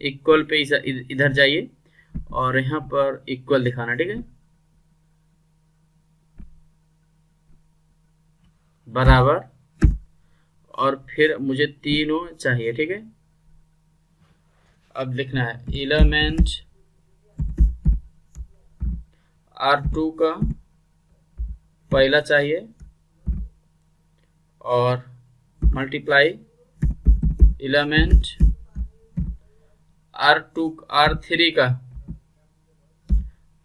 इक्वल पे इधर जाइए और यहाँ पर इक्वल दिखाना, ठीक है, बराबर। और फिर मुझे तीनों चाहिए, ठीक है। अब लिखना है एलिमेंट R2 का पहला चाहिए, और मल्टीप्लाई एलिमेंट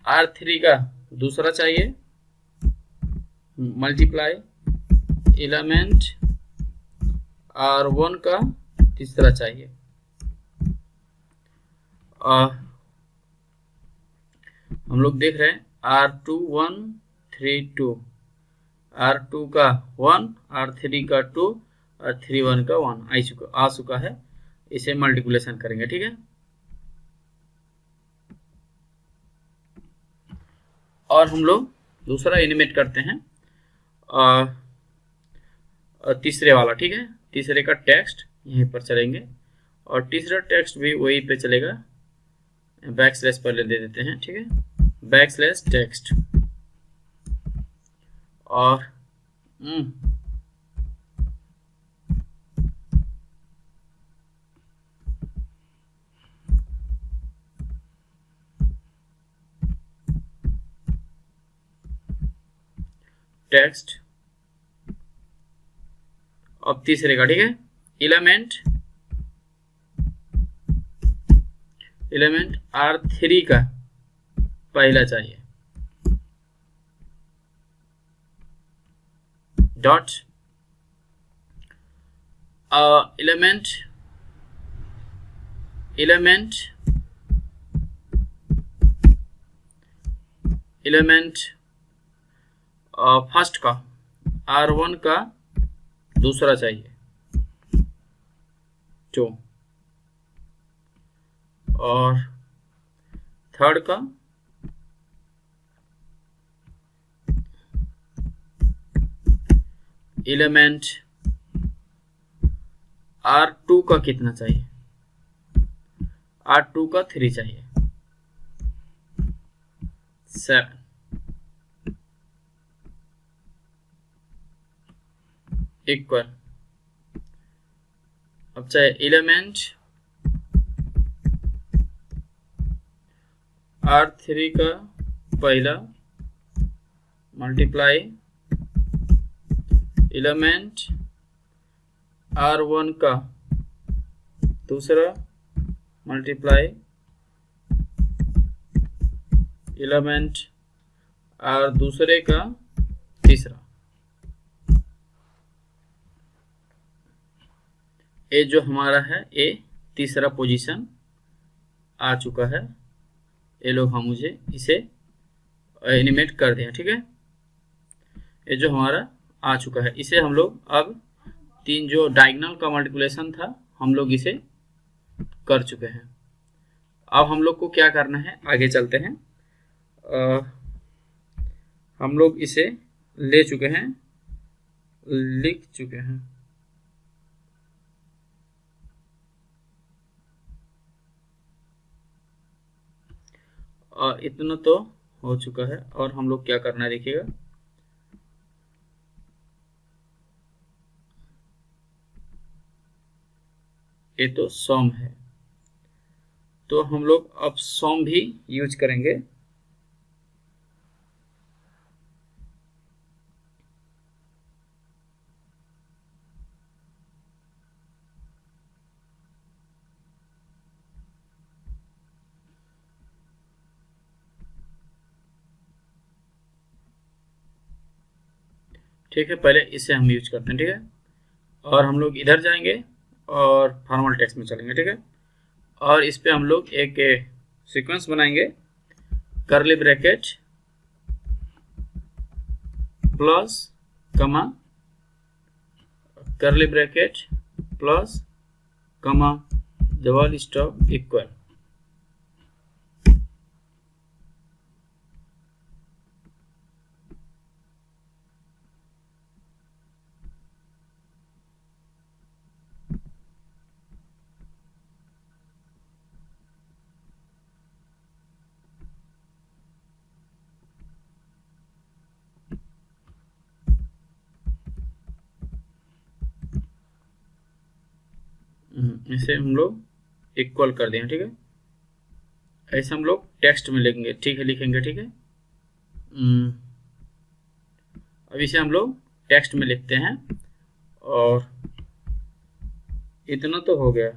R3 का दूसरा चाहिए, मल्टीप्लाई एलिमेंट R1 का तीसरा चाहिए। हम लोग देख रहे हैं R2 1 3 2, R2 का 1, R3 का 2 और 3 1 का 1 आ चुका है। इसे मल्टीप्लिकेशन करेंगे, ठीक है। और हम लोग दूसरा एनिमेट करते हैं, तीसरे वाला, ठीक है। तीसरे का टेक्स्ट यहीं पर चलेंगे, और तीसरा टेक्स्ट भी वहीं पे चलेगा। बैकस्लैश पहले दे देते हैं, ठीक है, बैकस्लैश टेक्स्ट, और टेक्स्ट। अब तीसरे का, ठीक है, एलिमेंट R3 का पहला चाहिए, डॉट एलिमेंट फर्स्ट का R1 का दूसरा चाहिए जो, और थर्ड का एलिमेंट R2 का कितना चाहिए, R2 का 3 चाहिए, 7 इक्वल। अब चाहे एलिमेंट R3 का पहला मल्टीप्लाई एलिमेंट R1 का दूसरा मल्टीप्लाई एलिमेंट R दूसरे का तीसरा। ये जो हमारा है ये तीसरा पोजीशन आ चुका है। ये लोग हम मुझे इसे एनिमेट कर दें, ठीक है। ये जो हमारा आ चुका है, इसे हम लोग अब 3 जो डायगोनल का मल्टीप्लिकेशन था हम लोग इसे कर चुके हैं। अब हम लोग को क्या करना है, आगे चलते हैं। हम लोग इसे ले चुके हैं, लिख चुके हैं। और इतना तो हो चुका है। और हम लोग क्या करना है देखिएगा, ये तो सम है, तो हम लोग अब सम भी यूज करेंगे। ठीक है, पहले इसे हम यूज करते हैं, ठीक है। और हम लोग इधर जाएंगे और फॉर्मल टेक्स्ट में चलेंगे, ठीक है। और इस पे हम लोग एक सीक्वेंस बनाएंगे, करली ब्रैकेट प्लस कमा, करली ब्रैकेट प्लस कमा डबल स्टॉप इक्वल। इसे हम लोग इक्वल कर दें, ठीक है। ऐसे हम लोग टेक्स्ट में लिखेंगे, ठीक है, लिखेंगे, ठीक है। अब इसे हम लोग टेक्स्ट में लिखते हैं। और इतना तो हो गया।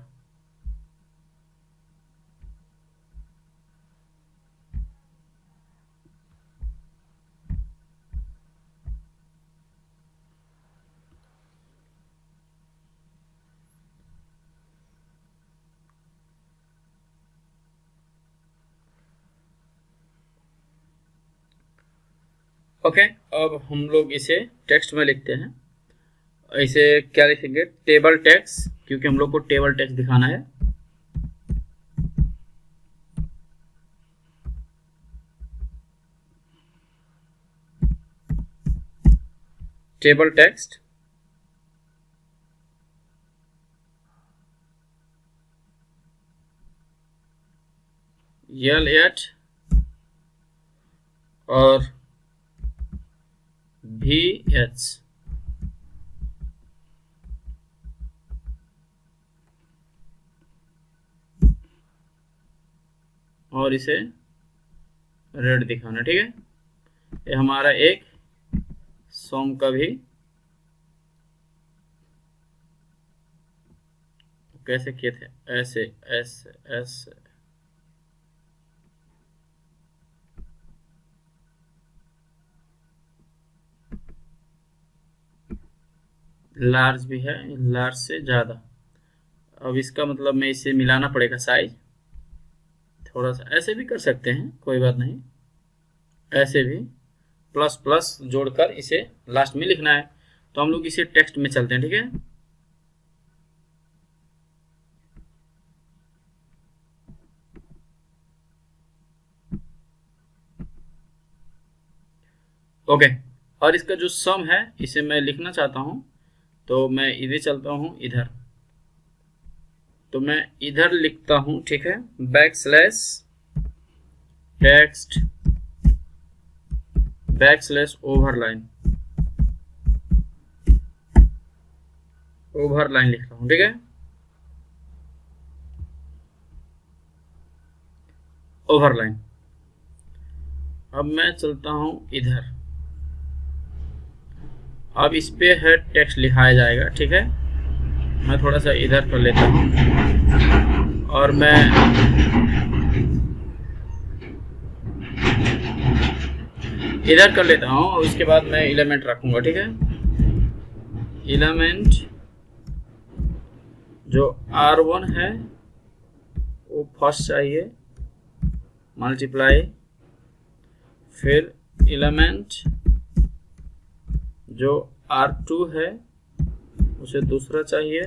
ओके, अब हम लोग इसे टेक्स्ट में लिखते हैं। इसे क्या लिखेंगे, टेबल टेक्स्ट, क्योंकि हम लोग को टेबल टेक्स्ट दिखाना है। टेबल टेक्स्ट L8 और VH। और इसे रेड दिखाना, ठीक है। ये हमारा एक सॉन्ग का भी कैसे किए थे, ऐसे ऐसे ऐसे। लार्ज भी है, लार्ज से ज़्यादा। अब इसका मतलब मैं इसे मिलाना पड़ेगा साइज, थोड़ा सा ऐसे भी कर सकते हैं, कोई बात नहीं, ऐसे भी प्लस प्लस जोड़कर इसे लास्ट में लिखना है। तो हम लोग इसे टेक्स्ट में चलते हैं, ठीक है। ओके, और इसका जो सम है इसे मैं लिखना चाहता हूं, तो मैं इधर चलता हूं, इधर, तो मैं इधर लिखता हूं, ठीक है, बैकस्लैश टेक्स्ट बैकस्लैश ओवरलाइन लिख रहा हूं, ठीक है, ओवरलाइन। अब मैं चलता हूं इधर, अब इस पे है टेक्स्ट लिखाया जाएगा, ठीक है। मैं थोड़ा सा इधर कर लेता हूं और मैं इधर कर लेता हूं, उसके बाद मैं एलिमेंट रखूंगा, ठीक है। एलिमेंट जो R1 है वो फर्स्ट चाहिए, मल्टीप्लाई, फिर एलिमेंट जो R2 है उसे दूसरा चाहिए,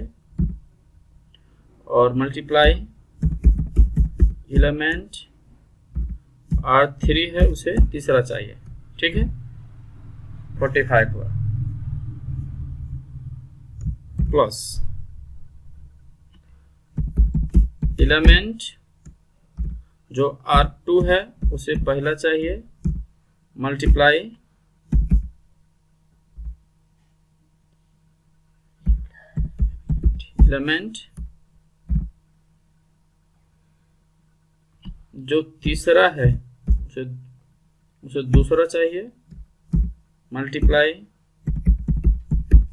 और मल्टीप्लाई एलिमेंट R3 है उसे तीसरा चाहिए, ठीक है। 45 हुआ, प्लस एलिमेंट जो R2 है उसे पहला चाहिए, मल्टीप्लाई एलिमेंट जो तीसरा है उसे दूसरा चाहिए, मल्टीप्लाई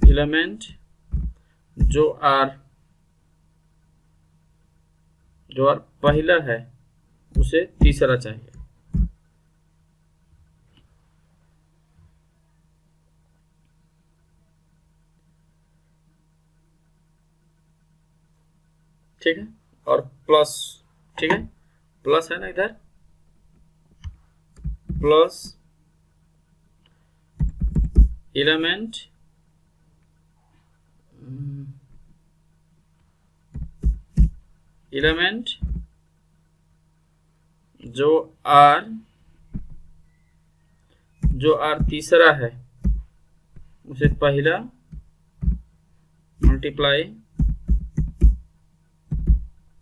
एलिमेंट जो R पहला है उसे तीसरा चाहिए, ठीक है, और प्लस, ठीक है, प्लस है ना इधर, प्लस एलिमेंट जो R तीसरा है उसे पहला, मल्टीप्लाई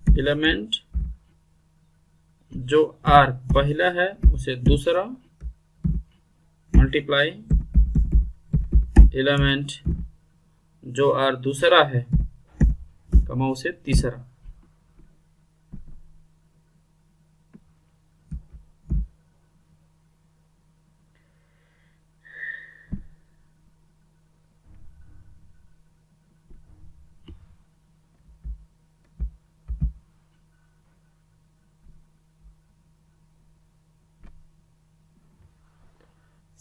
एलिमेंट जो R पहला है उसे दूसरा, मल्टीप्लाई एलिमेंट जो R दूसरा है कमा उसे तीसरा।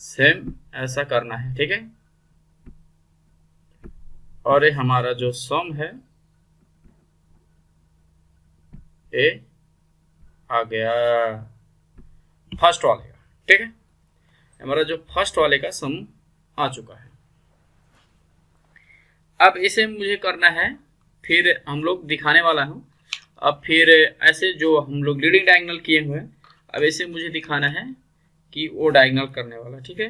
सेम ऐसा करना है, ठीक है। और ये हमारा जो सम है ये आ गया फर्स्ट वाले का, ठीक है। हमारा जो फर्स्ट वाले का सम आ चुका है। अब इसे मुझे करना है, फिर हम लोग दिखाने वाला हूँ। अब फिर ऐसे जो हम लोग लीडिंग डायगोनल किए हुए हैं, अब इसे मुझे दिखाना है कि वो डायगोनल करने वाला, ठीक है।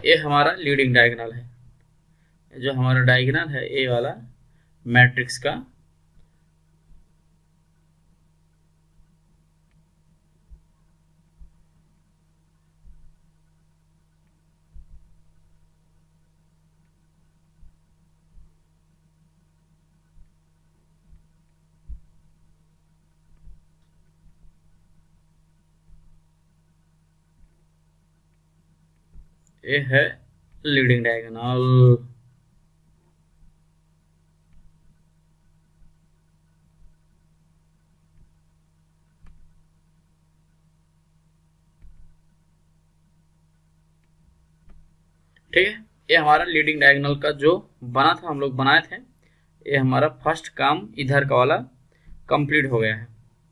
ये हमारा लीडिंग डायगोनल है, जो हमारा डायगोनल है ये वाला मैट्रिक्स का, ये है लीडिंग डायगोनल। ठीक है, ये हमारा लीडिंग डायगोनल का जो बना था, हम लोग बनाए थे, ये हमारा फर्स्ट काम इधर का वाला कंप्लीट हो गया है।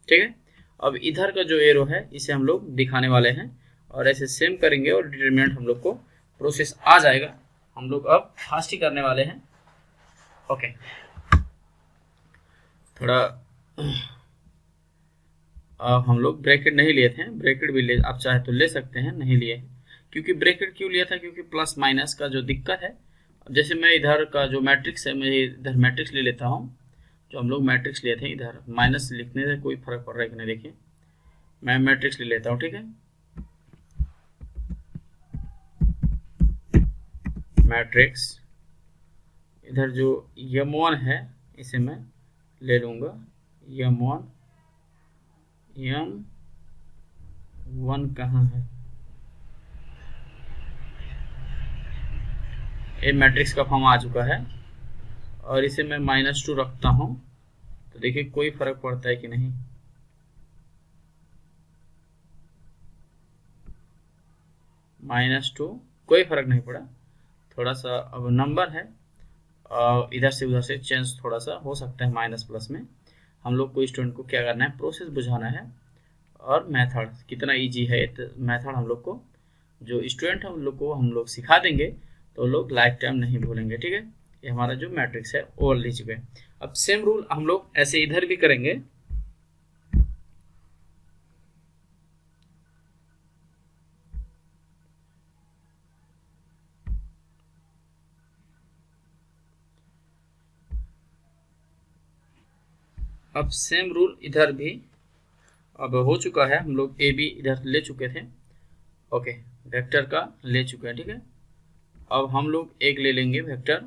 ठीक है, अब इधर का जो एरो है इसे हम लोग दिखाने वाले हैं और ऐसे सेम करेंगे और डिटरमिनेंट हम लोग को प्रोसेस आ जाएगा। हम लोग अब फास्ट ही करने वाले हैं। ओके, थोड़ा हम लोग ब्रैकेट नहीं लिए थे, ब्रैकेट भी ले आप चाहे तो ले सकते हैं, नहीं लिए क्योंकि ब्रैकेट क्यों लिया था, क्योंकि प्लस माइनस का जो दिक्कत है, जैसे मैं इधर का जो मैट्रिक्स है मैं इधर मैट्रिक्स ले लेता हूँ, जो हम लोग मैट्रिक्स लिए थे, इधर माइनस लिखने से कोई फर्क पड़ रहा है कि नहीं, देखिए मैं मैट्रिक्स ले लेता हूँ। ठीक है, मैट्रिक्स इधर जो m1 है इसे मैं ले लूँगा, m1 कहाँ है, ये मैट्रिक्स का फॉर्म आ चुका है और इसे मैं -2 रखता हूँ, तो देखिए कोई फर्क पड़ता है कि नहीं, -2 कोई फर्क नहीं पड़ा, थोड़ा सा अब नंबर है इधर से उधर से चेंज थोड़ा सा हो सकता है माइनस प्लस में। हम लोग को स्टूडेंट को क्या करना है, प्रोसेस बुझाना है और मेथड कितना इजी है, तो मेथड हम लोग को जो स्टूडेंट है उन लोग को हम लोग सिखा देंगे तो लोग लाइफ टाइम नहीं भूलेंगे। ठीक है, ये हमारा जो मैट्रिक्स है वो लिख चुके हैं। अब सेम रूल हम लोग ऐसे इधर भी करेंगे। अब सेम रूल इधर भी अब हो चुका है, हम लोग ए बी इधर ले चुके थे। ओके, वेक्टर का ले चुके हैं। ठीक है, अब हम लोग एक ले लेंगे वेक्टर।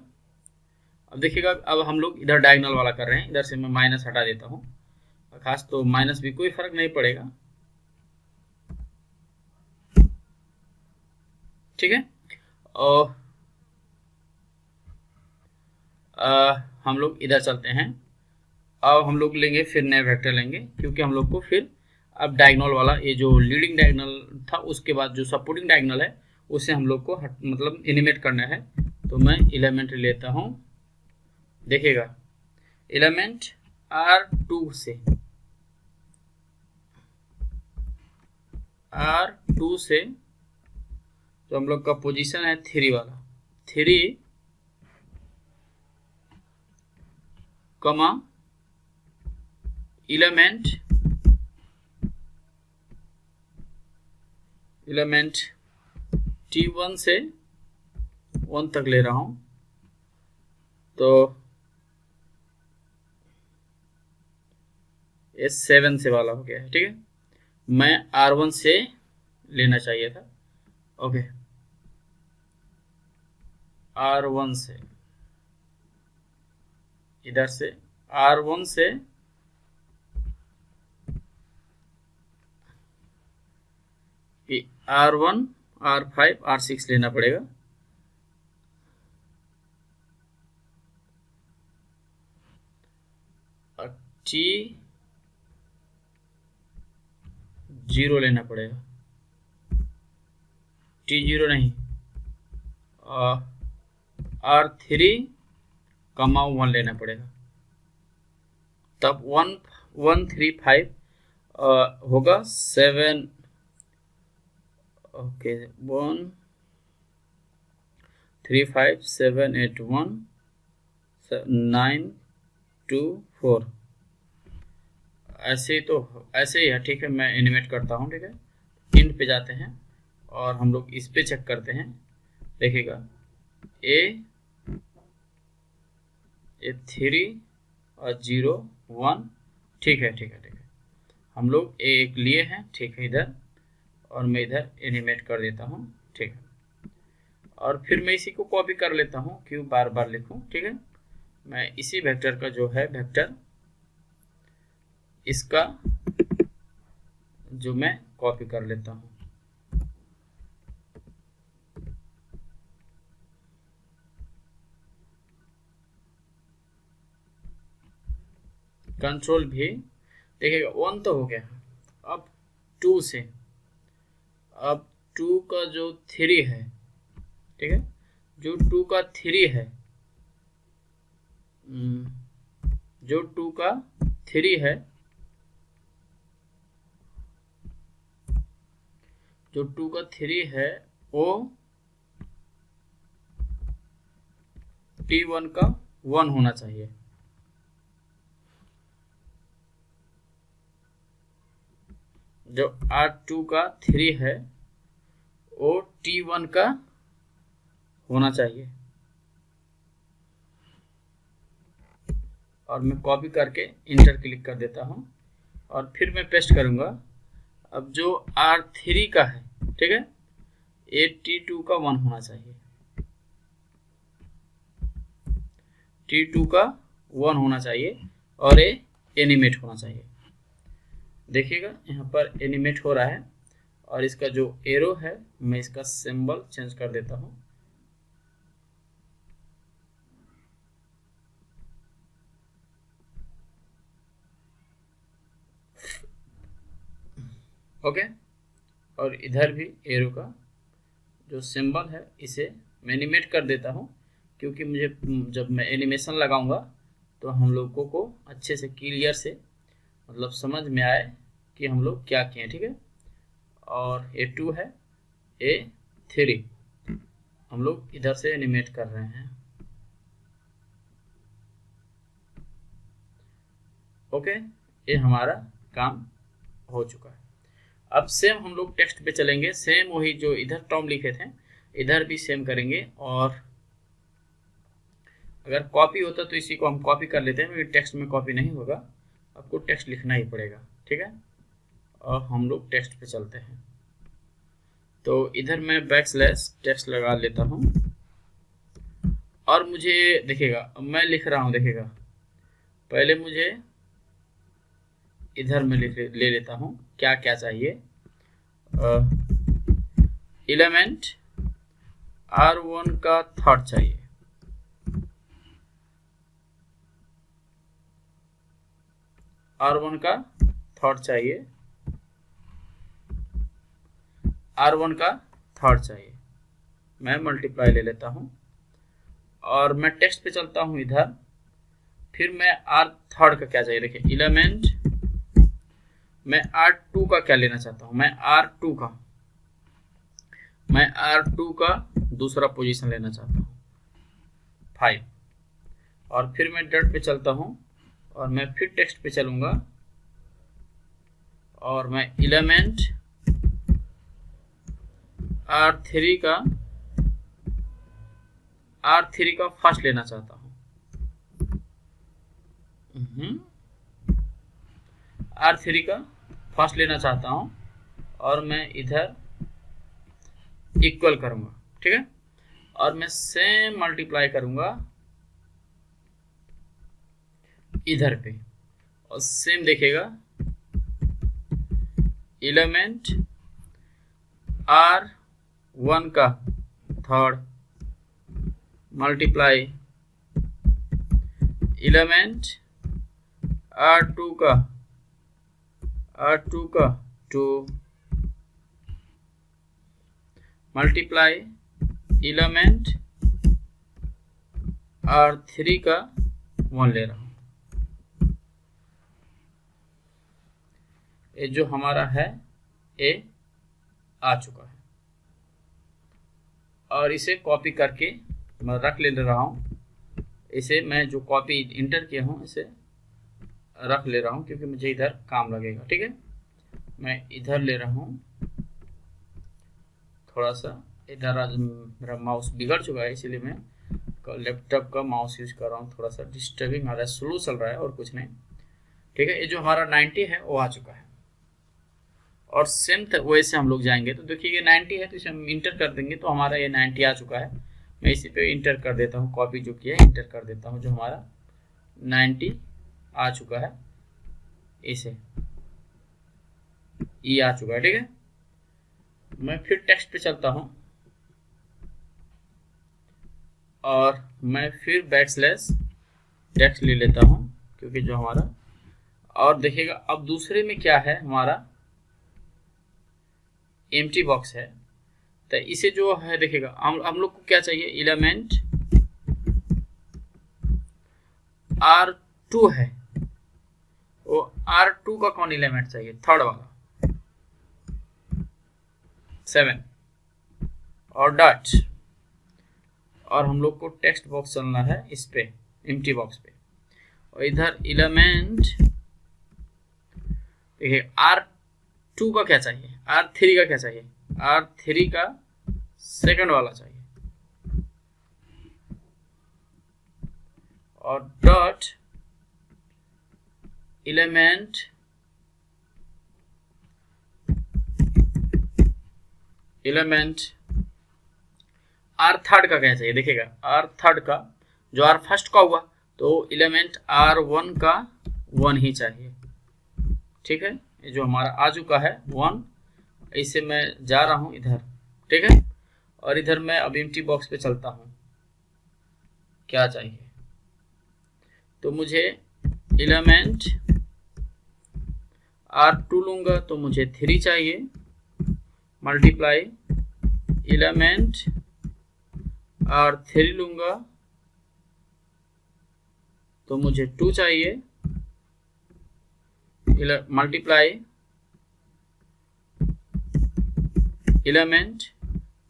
अब देखिएगा, अब हम लोग इधर डायगोनल वाला कर रहे हैं, इधर से मैं माइनस हटा देता हूँ, खास तो माइनस भी कोई फर्क नहीं पड़ेगा। ठीक है, और हम लोग इधर चलते हैं। अब हम लोग लेंगे फिर नए वेक्टर लेंगे, क्योंकि हम लोग को फिर अब डायगोनल वाला ये जो लीडिंग डायगोनल था उसके बाद जो सपोर्टिंग डायगोनल है उसे हम लोग को मतलब एलिमिनेट करना है। तो मैं एलिमेंट लेता हूँ, देखिएगा एलिमेंट R2 से जो हम लोग का पोजीशन है 3 वाला, 3 कमा एलिमेंट T1 से 1 तक ले रहा हूं, तो ये 7 से वाला हो गया है। ठीक है, मैं R1 से लेना चाहिए था। ओके, R1 से इधर से R1 से R1 R5 R6 लेना पड़ेगा। T0 लेना पड़ेगा, T0 नहीं, R3 कमा 1 लेना पड़ेगा, तब 1 3 5 होगा 7। ओके, 1 3 5 7 8 1 9 2 4 ऐसे ही है। ठीक है, मैं एनिमेट करता हूँ। ठीक है, इंड पे जाते हैं और हम लोग इस पे चेक करते हैं, देखिएगा ए 3 और 0 1। ठीक है, हम लोग एक लिए हैं। ठीक है, इधर और मैं इधर एनिमेट कर देता हूँ। ठीक है, और फिर मैं इसी को कॉपी कर लेता हूँ, क्यों बार बार लिखूँ। ठीक है, मैं इसी वेक्टर का जो है वेक्टर इसका जो मैं कॉपी कर लेता हूँ। कंट्रोल भी, देखिएगा 1 तो हो गया। अब 2 से, अब 2 का जो 3 है, ठीक है, जो 2 का 3 है, जो 2 का 3 है, जो 2 का 3 है वो T1 का 1 होना चाहिए। जो R2 का 3 है वो T1 का होना चाहिए। और मैं कॉपी करके इंटर क्लिक कर देता हूं और फिर मैं पेस्ट करूंगा। अब जो R3 का है, ठीक है, ये T2 का 1 होना चाहिए, T2 का 1 होना चाहिए और ये एनिमेट होना चाहिए। देखिएगा यहाँ पर एनिमेट हो रहा है और इसका जो एरो है मैं इसका सिंबल चेंज कर देता हूँ। ओके, और इधर भी एरो का जो सिंबल है इसे मैं एनिमेट कर देता हूँ, क्योंकि मुझे जब मैं एनिमेशन लगाऊंगा तो हम लोगों को अच्छे से क्लियर से मतलब समझ में आए कि हम लोग क्या किए, ठीक है। और ये 2 है, ये 3 हम लोग इधर से एनिमेट कर रहे हैं। ओके, ये हमारा काम हो चुका है। अब सेम हम लोग टेक्स्ट पे चलेंगे, सेम वही जो इधर टॉम लिखे थे इधर भी सेम करेंगे। और अगर कॉपी होता तो इसी को हम कॉपी कर लेते हैं, क्योंकि टेक्स्ट में कॉपी नहीं होगा, आपको टेक्स्ट लिखना ही पड़ेगा, ठीक है। और हम लोग टेक्स्ट पे चलते हैं। तो इधर मैं बैकस्लैश टेक्स्ट लगा लेता हूँ और मुझे देखिएगा मैं लिख रहा हूँ, देखिएगा पहले मुझे इधर में ले लेता हूँ क्या क्या चाहिए। एलिमेंट R1 का 3rd चाहिए, R1 का 3rd चाहिए, R1 का 3rd चाहिए। मैं मल्टीप्लाई ले लेता हूँ और मैं टेक्स्ट पे चलता हूँ इधर। फिर मैं R3rd का क्या चाहिए, देखिए एलिमेंट मैं R2 का क्या लेना चाहता हूँ, मैं R2 का दूसरा पोजीशन लेना चाहता हूँ 5। और फिर मैं डॉट पे चलता हूँ और मैं फिर टेक्स्ट पे चलूंगा और मैं एलिमेंट R3 का फर्स्ट लेना चाहता हूँ। R3 का फर्स्ट लेना चाहता हूँ और मैं इधर इक्वल करूंगा, ठीक है। और मैं सेम मल्टीप्लाई करूंगा इधर पे और सेम देखिएगा एलिमेंट R1 का 3rd मल्टीप्लाई एलिमेंट R2 का 2 मल्टीप्लाई एलिमेंट R3 का 1 ले रहा हूँ। ये जो हमारा है ये आ चुका है और इसे कॉपी करके मैं रख ले रहा हूँ। इसे मैं जो कॉपी इंटर किया हूँ इसे रख ले रहा हूँ, क्योंकि मुझे इधर काम लगेगा, ठीक है। मैं इधर ले रहा हूँ, थोड़ा सा इधर आज मेरा माउस बिगड़ चुका है, इसीलिए मैं लैपटॉप का माउस यूज कर रहा हूँ। थोड़ा सा डिस्टर्बिंग आ रहा है, स्लो चल रहा है और कुछ नहीं, ठीक है। ये जो हमारा 90 है वो आ चुका है और सेम वैसे हम लोग जाएंगे तो देखिए ये 90 है तो इसे हम इंटर कर देंगे तो हमारा ये 90 आ चुका है। मैं इसी पे इंटर कर देता हूँ, कॉपी जो किया है इंटर कर देता हूँ, जो हमारा 90 आ चुका है, इसे ये आ चुका है, ठीक है। मैं फिर टेक्स्ट पे चलता हूँ और मैं फिर बैकस्लैश टेक्स्ट ले लेता हूँ, क्योंकि जो हमारा और देखिएगा अब दूसरे में क्या है, हमारा एम्प्टी बॉक्स है। तो इसे जो है देखिएगा हम लोग को क्या चाहिए, एलिमेंट R2 है, वो R2 का कौन एलिमेंट चाहिए, थर्ड वाला 7 और डॉट, और हम लोग को टेक्स्ट बॉक्स चलना है इस पे एम्प्टी बॉक्स पे, और इधर एलिमेंट देखिए R2 का क्या चाहिए, R3 का क्या चाहिए, R3 का सेकंड वाला चाहिए, और डॉट एलिमेंट R3 का क्या चाहिए, देखिएगा R3 का जो R फर्स्ट का हुआ तो एलिमेंट R1 का 1 ही चाहिए, ठीक है। ये जो हमारा आ चुका है 1, इसे मैं जा रहा हूं इधर, ठीक है, और इधर मैं अब एम्प्टी बॉक्स पे चलता हूं, क्या चाहिए, तो मुझे एलिमेंट R2 लूंगा तो मुझे 3 चाहिए, मल्टीप्लाई एलिमेंट R3 लूंगा तो मुझे 2 चाहिए, मल्टीप्लाई एलिमेंट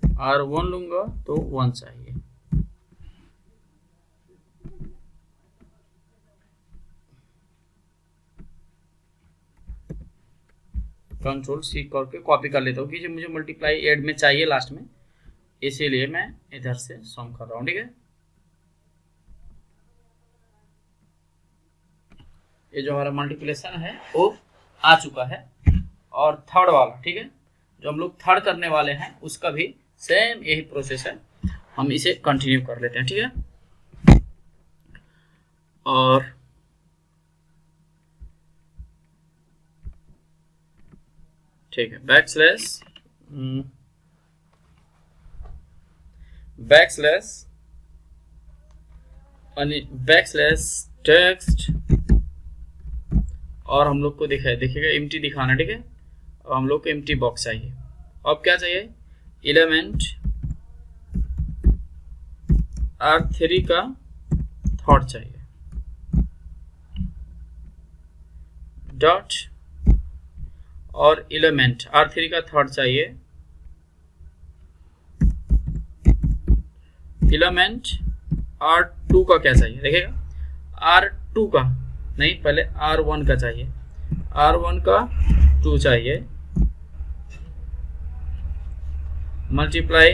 R1 लूंगा तो 1 चाहिए। कंट्रोल C करके कॉपी कर लेता हूँ कि मुझे मल्टीप्लाई एड में चाहिए लास्ट में, इसीलिए मैं इधर से सम कर रहा हूँ, ठीक है। ये जो हमारा मल्टीप्लिकेशन है वो आ चुका है, और थर्ड वाला, ठीक है, जो हम लोग थर्ड करने वाले हैं उसका भी सेम यही प्रोसेस है, हम इसे कंटिन्यू कर लेते हैं, ठीक है। और ठीक है, बैकस्लैश टेक्स्ट, और हम लोग को देखिएगा एम्प्टी दिखाना, ठीक है, और हम लोग को एम्प्टी बॉक्स चाहिए। अब क्या चाहिए, एलिमेंट R3 का थर्ड चाहिए, डॉट, और एलिमेंट R3 का थर्ड चाहिए, एलिमेंट R2 का क्या चाहिए, देखिएगा R2 का नहीं, पहले R1 का चाहिए, R1 का 2 चाहिए, मल्टीप्लाई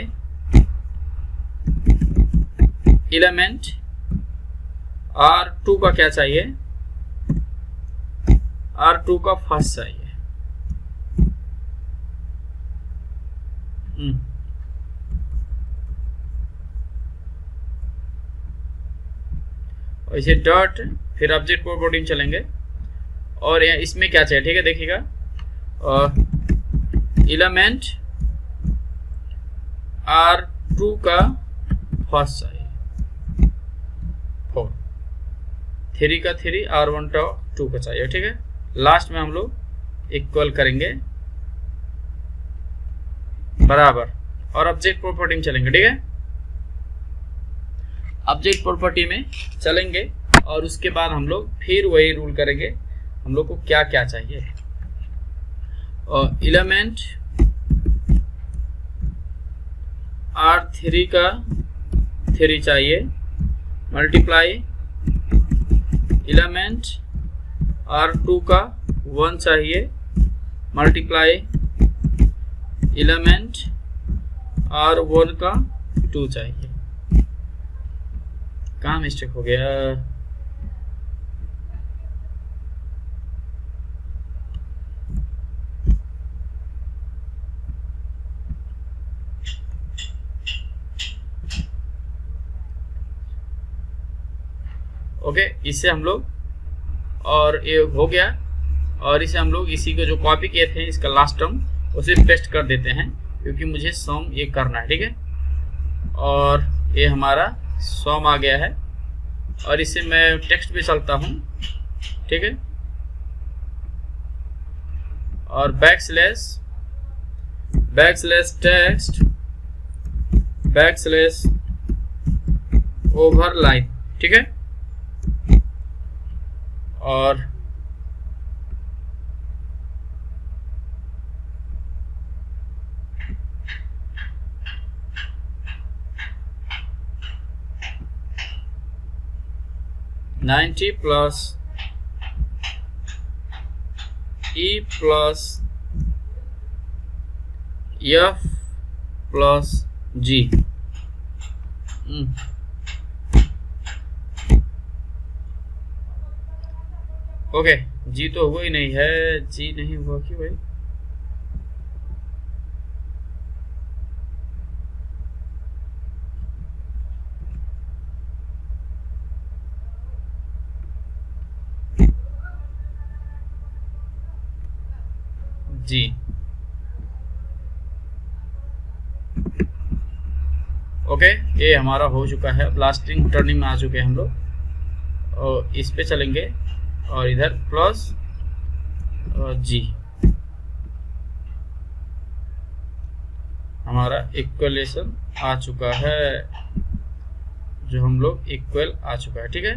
एलिमेंट R2 का क्या चाहिए, R2 का फर्स्ट चाहिए, और इसे डॉट, फिर ऑब्जेक्ट प्रॉपर्टी में चलेंगे, और इसमें क्या चाहिए, ठीक है, देखिएगा एलिमेंट R2 का फर्स्ट चाहिए, 4, 3 का 3, R1 का 2 का चाहिए, ठीक है। लास्ट में हम लोग इक्वल करेंगे बराबर, और ऑब्जेक्ट प्रॉपर्टी में चलेंगे, ठीक है। ऑब्जेक्ट प्रॉपर्टी में चलेंगे और उसके बाद हम लोग फिर वही रूल करेंगे, हम लोग को क्या क्या चाहिए, और एलिमेंट R3 का 3 चाहिए, मल्टीप्लाई एलिमेंट R2 का 1 चाहिए, मल्टीप्लाई एलिमेंट R1 का 2 चाहिए। कहाँ मिस्टेक हो गया, ओके, इससे हम लोग, और ये हो गया, और इसे हम लोग इसी को जो कॉपी किए थे इसका लास्ट टर्म उसे पेस्ट कर देते हैं, क्योंकि मुझे सम ये करना है, ठीक है। और ये हमारा सम आ गया है, और इसे मैं टेक्स्ट पे चलता हूँ, ठीक है, और backslash text backslash overline, ठीक है। और ninety plus E plus F plus G. Okay, जी तो हुआ ही नहीं है, जी नहीं हुआ क्यों भाई? जी ओके, ये हमारा हो चुका है। ब्लास्टिंग टर्निंग में आ चुके हैं हम लोग, और इस पे चलेंगे और इधर प्लस जी, हमारा इक्वलेशन आ चुका है, जो हम लोग इक्वल आ चुका है, ठीक है।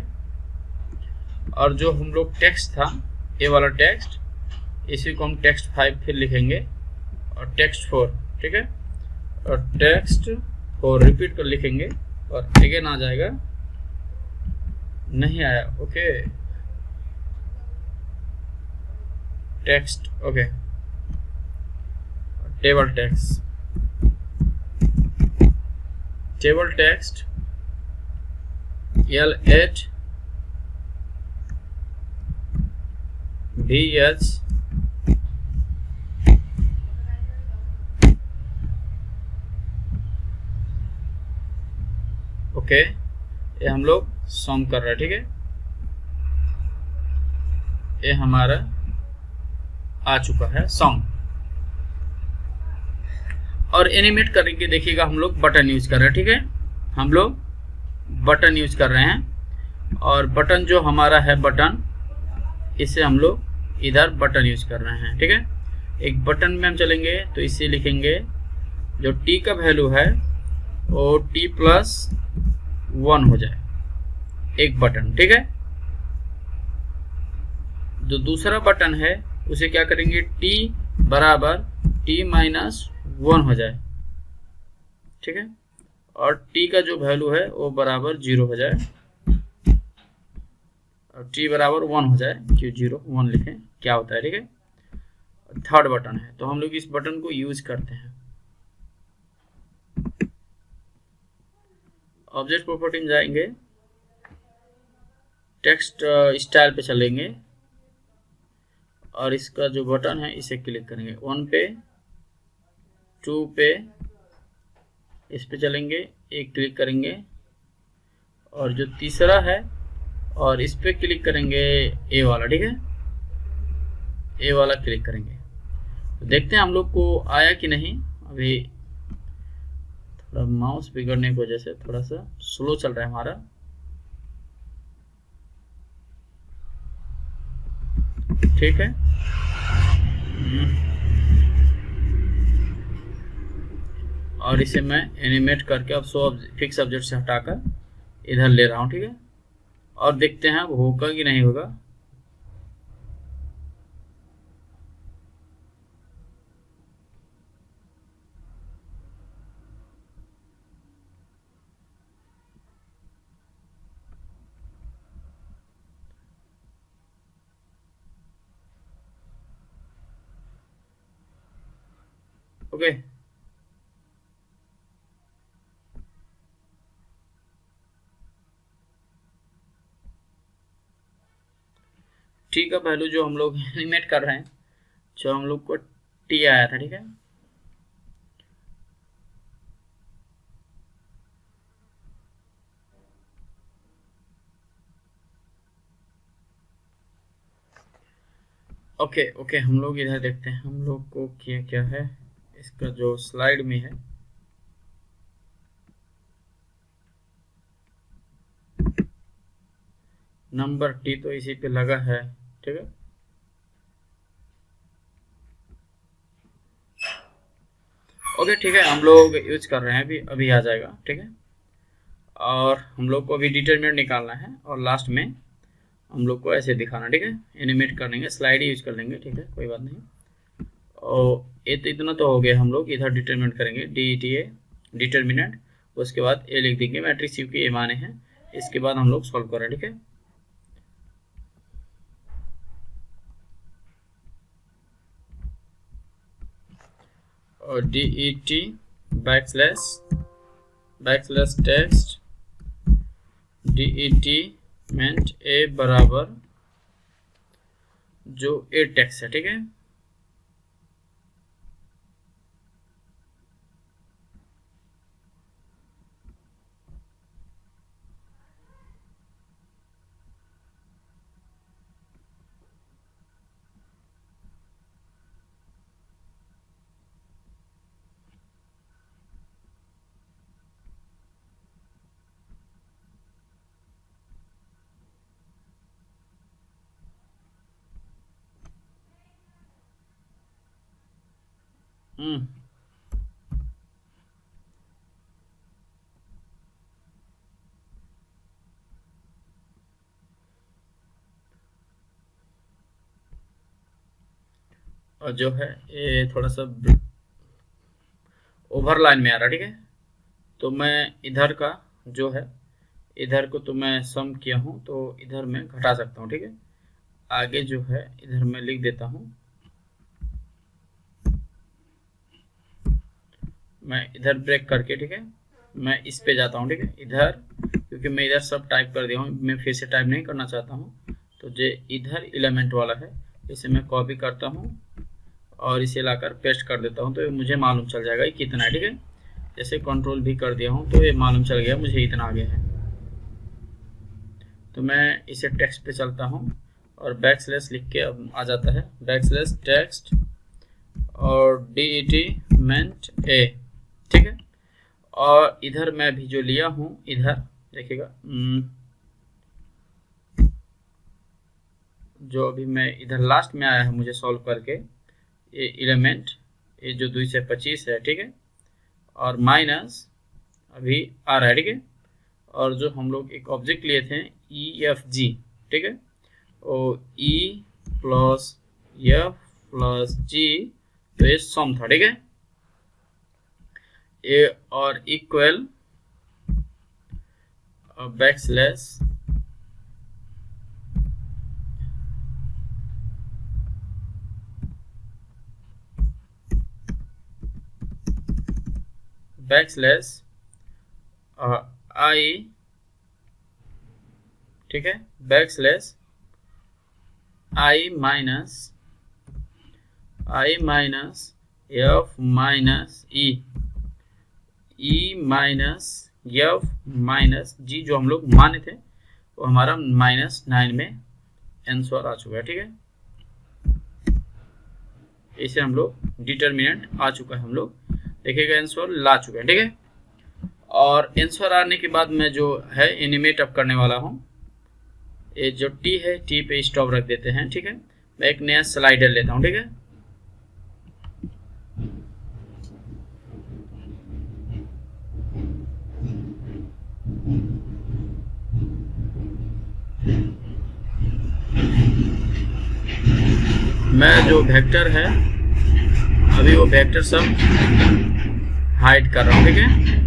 और जो हम लोग टेक्स्ट था, ये वाला टेक्स्ट, इसी को हम टेक्स्ट 5 फिर लिखेंगे, और टेक्स्ट 4, ठीक है, और टेक्स्ट 4 रिपीट कर लिखेंगे, और अगेन आ जाएगा, नहीं आया, okay, text, okay, table text, table text L8 VH okay, ये हम लोग सम कर रहे हैं, ठीक है। ये हमारा आ चुका है सम। और एनिमेट करके देखिएगा, हम लोग बटन यूज कर रहे हैं, ठीक है, हम लोग बटन यूज कर रहे हैं। और बटन जो हमारा है बटन, इसे हम लोग इधर बटन यूज कर रहे हैं, ठीक है। एक बटन में हम चलेंगे तो इसे लिखेंगे, जो टी का वैल्यू है वो t+1 हो जाए, एक बटन, ठीक है। जो दूसरा बटन है उसे क्या करेंगे, t बराबर t-1 हो जाए, ठीक है। और t का जो वैल्यू है वो बराबर 0 हो जाए, और t बराबर 1 हो जाए, क्यों 0 1 लिखें, क्या होता है, ठीक है। थर्ड बटन है, तो हम लोग इस बटन को यूज करते हैं। ऑब्जेक्ट प्रॉपर्टी में जाएंगे, टेक्स्ट स्टाइल पे चलेंगे, और इसका जो बटन है इसे क्लिक करेंगे, 1 पे, 2 पे, इस पे चलेंगे, एक क्लिक करेंगे, और जो तीसरा है और इस पे क्लिक करेंगे, ए वाला, ठीक है, ए वाला क्लिक करेंगे। तो देखते हैं हम लोग को आया कि नहीं। अभी थोड़ा माउस बिगड़ने की वजह से थोड़ा सा स्लो चल रहा है हमारा, ठीक है। और इसे मैं एनिमेट करके अब फिक्स ऑब्जेक्ट से हटाकर इधर ले रहा हूँ, ठीक है। और देखते हैं अब होगा कि नहीं होगा। ओके, ठीक है, वैल्यू जो हम लोग एनिमेट कर रहे हैं, जो हम लोग को टी आया था, ठीक है। ओके ओके, हम लोग इधर देखते हैं हम लोग को क्या क्या है, इसका जो स्लाइड में है। नंबर टी तो इसी पे लगा है, ठीक है। ओके ठीक है, हम लोग यूज कर रहे हैं, अभी आ जाएगा, ठीक है। और हम लोग को अभी डिटरमिनेंट निकालना है और लास्ट में हम लोग को ऐसे दिखाना, ठीक है। एनिमेट कर लेंगे, स्लाइड यूज कर लेंगे, ठीक है, कोई बात नहीं। और ये तो इतना तो हो गया, हम लोग इधर डिटरमिनेंट करेंगे, DETA डिटरमिनेंट, उसके बाद ए लिख देंगे, मैट्रिक्स यू की ए माने हैं, इसके बाद हम लोग सॉल्व करें, ठीक है। और DET बैकस्लैश टेक्स्ट DET मेंट ए बराबर जो ए टेक्स्ट है, ठीक है। और जो है ये थोड़ा सा ओवर लाइन में आ रहा है, ठीक है। तो मैं इधर का जो है, इधर को तो मैं सम किया हूँ, तो इधर मैं घटा सकता हूँ, ठीक है। आगे जो है इधर मैं लिख देता हूँ, मैं इधर ब्रेक करके, ठीक है, मैं इस पे जाता हूँ, ठीक है, इधर, क्योंकि मैं इधर सब टाइप कर दिया हूँ, मैं फिर से टाइप नहीं करना चाहता हूँ। तो जो इधर एलिमेंट वाला है इसे मैं कॉपी करता हूँ और इसे लाकर पेस्ट कर देता हूँ, तो मुझे मालूम चल जाएगा कि कितना है, ठीक है। जैसे कंट्रोल भी कर दिया हूँ तो ये मालूम चल गया मुझे इतना आ गया है। तो मैं इसे टेक्स्ट पे चलता हूँ और बैकस्लैश लिख के अब आ जाता है, बैकस्लैश टेक्स्ट और DET मेंट ए, ठीक है। और इधर मैं भी जो लिया हूँ, इधर देखिएगा, जो अभी मैं इधर लास्ट में आया है मुझे सॉल्व करके, ये एलिमेंट, ये जो 2 से 25 है, ठीक है, और माइनस अभी आ रहा है, ठीक है। और जो हम लोग एक ऑब्जेक्ट लिए थे EFG, ठीक है, और E plus F plus G, तो ये सम था, ठीक है। ए और इक्वल बैकस्लैश I, ठीक है, backslash I minus F minus E minus F minus G, जो हम लोग माने थे वो हमारा -9 में आंसर आ चुका है, ठीक है। इसे हम लोग डिटरमिनेंट आ चुका है, हम लोग देखिएगा आंसर ला चुके हैं, ठीक है। और आंसर आने के बाद मैं जो है एनिमेट अप करने वाला हूँ, ये जो T है, T पे स्टॉप रख देते हैं, ठीक है। मैं एक नया स्लाइडर लेता हूँ, ठीक है। मैं जो वेक्टर है अभी वो वेक्टर सब हाइड कर रहा हूँ, ठीक है।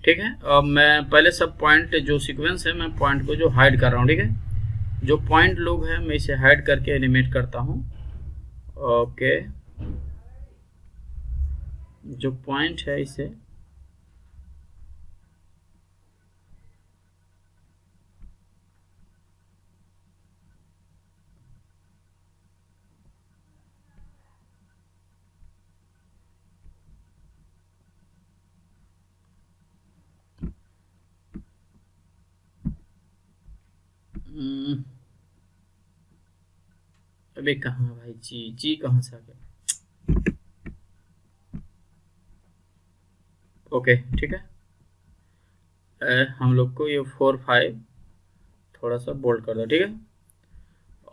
ठीक है, अब मैं पहले सब पॉइंट जो सीक्वेंस है, मैं पॉइंट को जो हाइड कर रहा हूँ, ठीक है। जो पॉइंट लोग हैं मैं इसे हाइड करके एनिमेट करता हूँ, ओके। जो पॉइंट है इसे अबे कहाँ भाई, जी कहाँ से आ गया? ओके ठीक है। हम लोग को ये 4 5 थोड़ा सा बोल्ड कर दो, ठीक है।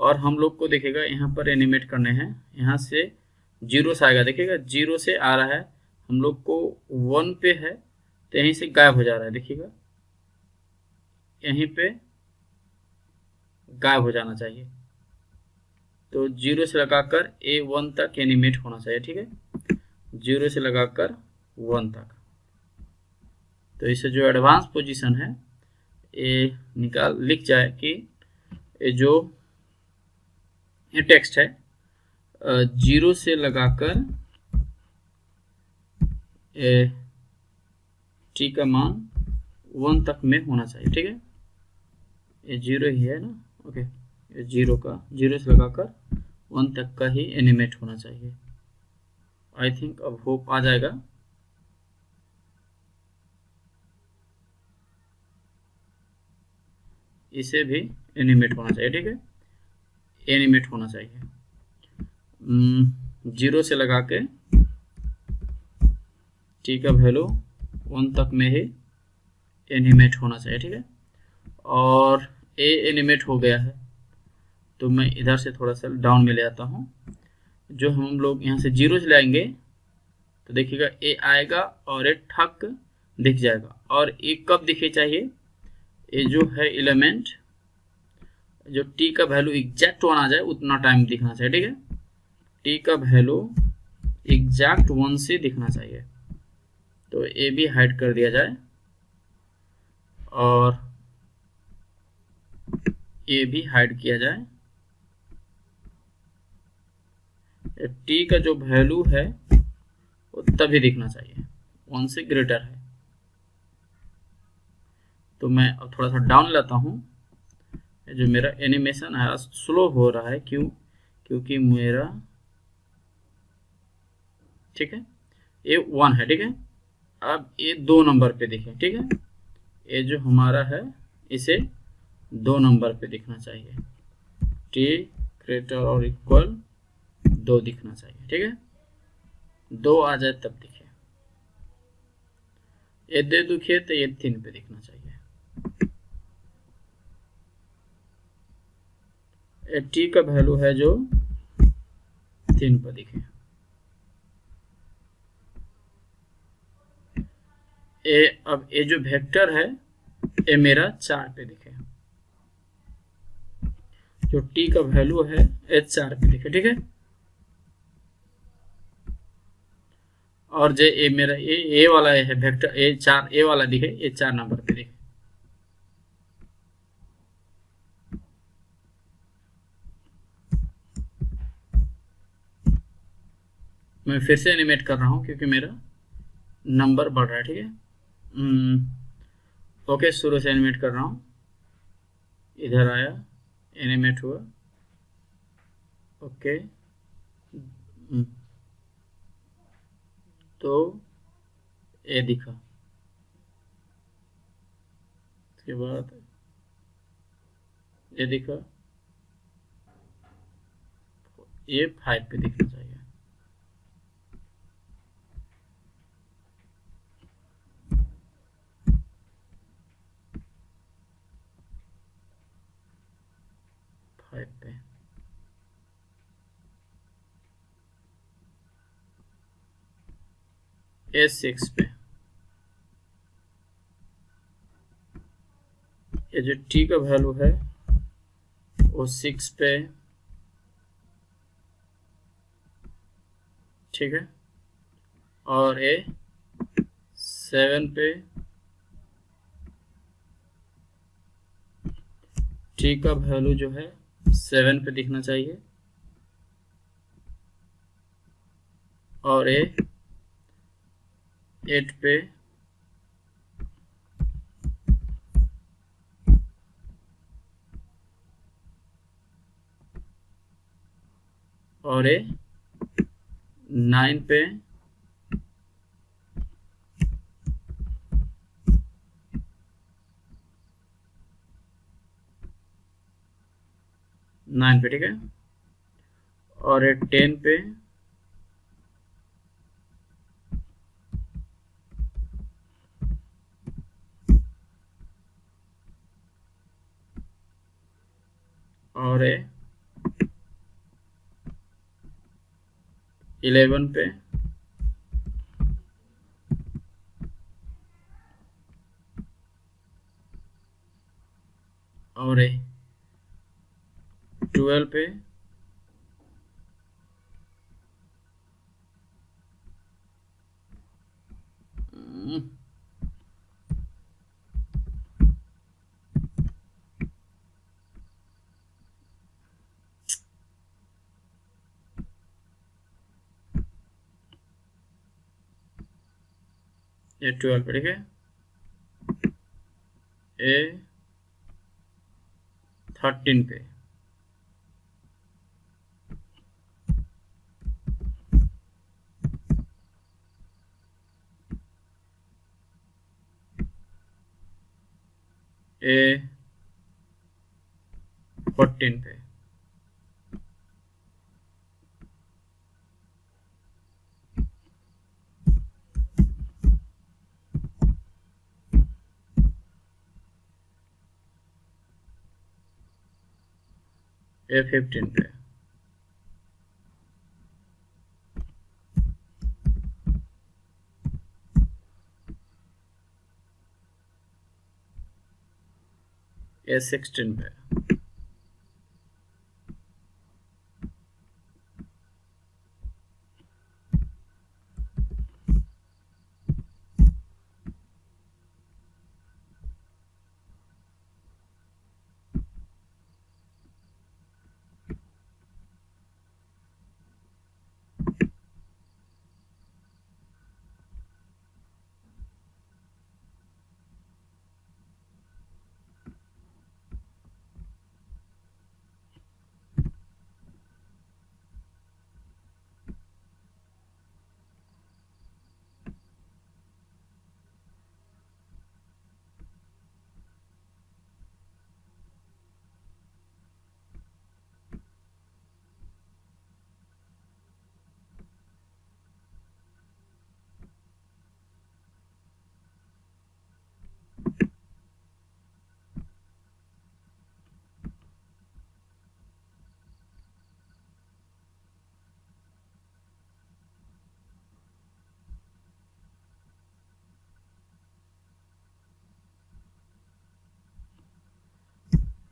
और हम लोग को देखेगा यहाँ पर एनिमेट करने हैं, यहाँ से 0 से आएगा, देखिएगा 0 से आ रहा है, हम लोग को 1 पे है तो यहीं से गायब हो जा रहा है, देखिएगा यहीं पे गायब हो जाना चाहिए। तो 0 से लगाकर A1 तक एनिमेट होना चाहिए, ठीक है। 0 से लगाकर 1 तक। तो इसे जो एडवांस पोजीशन है ये लिख जाए कि ये जो ये टेक्स्ट है 0 से लगाकर टी का मान 1 तक में होना चाहिए, ठीक है। ये 0 ही है ना, ओके। ये 0 से लगाकर 1 तक का ही एनिमेट होना चाहिए। आई थिंक अब होप आ जाएगा। इसे भी एनिमेट होना चाहिए, ठीक है, एनिमेट होना चाहिए। 0 से लगा के टी का वैल्यू 1 तक में ही एनिमेट होना चाहिए, ठीक है। और ए एनिमेट हो गया है तो मैं इधर से थोड़ा सा डाउन में ले आता हूँ। जो हम लोग यहाँ से 0 से लाएंगे तो देखिएगा ए आएगा और ए ठक दिख जाएगा। और ए कब दिखे चाहिए, ये जो है एलिमेंट जो टी का वैल्यू एग्जैक्ट 1 आ जाए उतना टाइम दिखना चाहिए, ठीक है। टी का वैल्यू एग्जैक्ट 1 से दिखना चाहिए। तो ए भी हाइड कर दिया जाए और ए भी हाइड किया जाए। टी का जो वैल्यू है वो तभी दिखना चाहिए 1 से ग्रेटर है। तो मैं अब थोड़ा सा डाउन लाता हूँ। जो मेरा एनिमेशन है स्लो हो रहा है, क्योंकि मेरा, ठीक है, ये 1 है, ठीक है। अब ये 2 नंबर पे दिखे, ठीक है। ये जो हमारा है इसे 2 नंबर पे दिखना चाहिए, टी ग्रेटर और इक्वल 2 दिखना चाहिए, ठीक है। 2 आ जाए तब दिखे। ये 2 दिखे तो ये 3 पे दिखना चाहिए। टी का वैल्यू है जो 3 पर दिखे। अब ये जो वेक्टर है ये मेरा 4 पे दिखे। जो टी का वैल्यू है ये 4 पे दिखे, ठीक है। और जो ये मेरा ए वाला है वेक्टर ए वाला दिखे, ये 4 नंबर पे दिखे। मैं फिर से एनिमेट कर रहा हूँ क्योंकि मेरा नंबर बढ़ रहा है, ठीक है। ओके, शुरू से एनिमेट कर रहा हूँ। इधर आया, एनिमेट हुआ, ओके। तो ये दिखा, उसके बाद ये दिखा, ये 5 पे दिखना चाहिए। पे A6 पे ये जो टी का वैल्यू है वो 6 पे, ठीक है। और ये 7 पे टी का वैल्यू जो है 7 पे दिखना चाहिए। और ये 8 पे और ये 9 पे 9 पे, ठीक है, और ये 10 पे, और ये 11 पे, और ये 12 पे, ये 12 पे, ठीक है, ये 13 पे, ये 14 पे, ये 15 पे, ये 16 पे,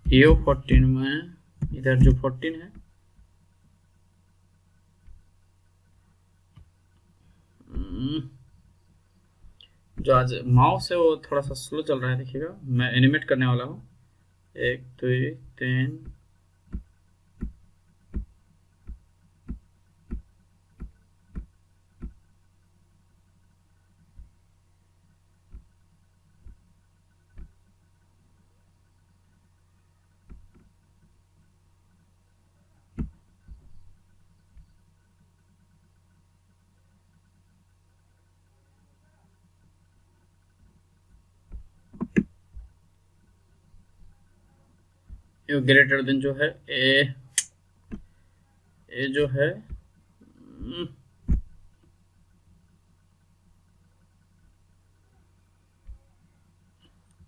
ये 14 में, इधर जो 14 है, जो आज माउस है वो थोड़ा सा स्लो चल रहा है, देखिएगा, मैं एनिमेट करने वाला हूँ। 1 2 3, ये ग्रेटर देन जो है, ए जो है,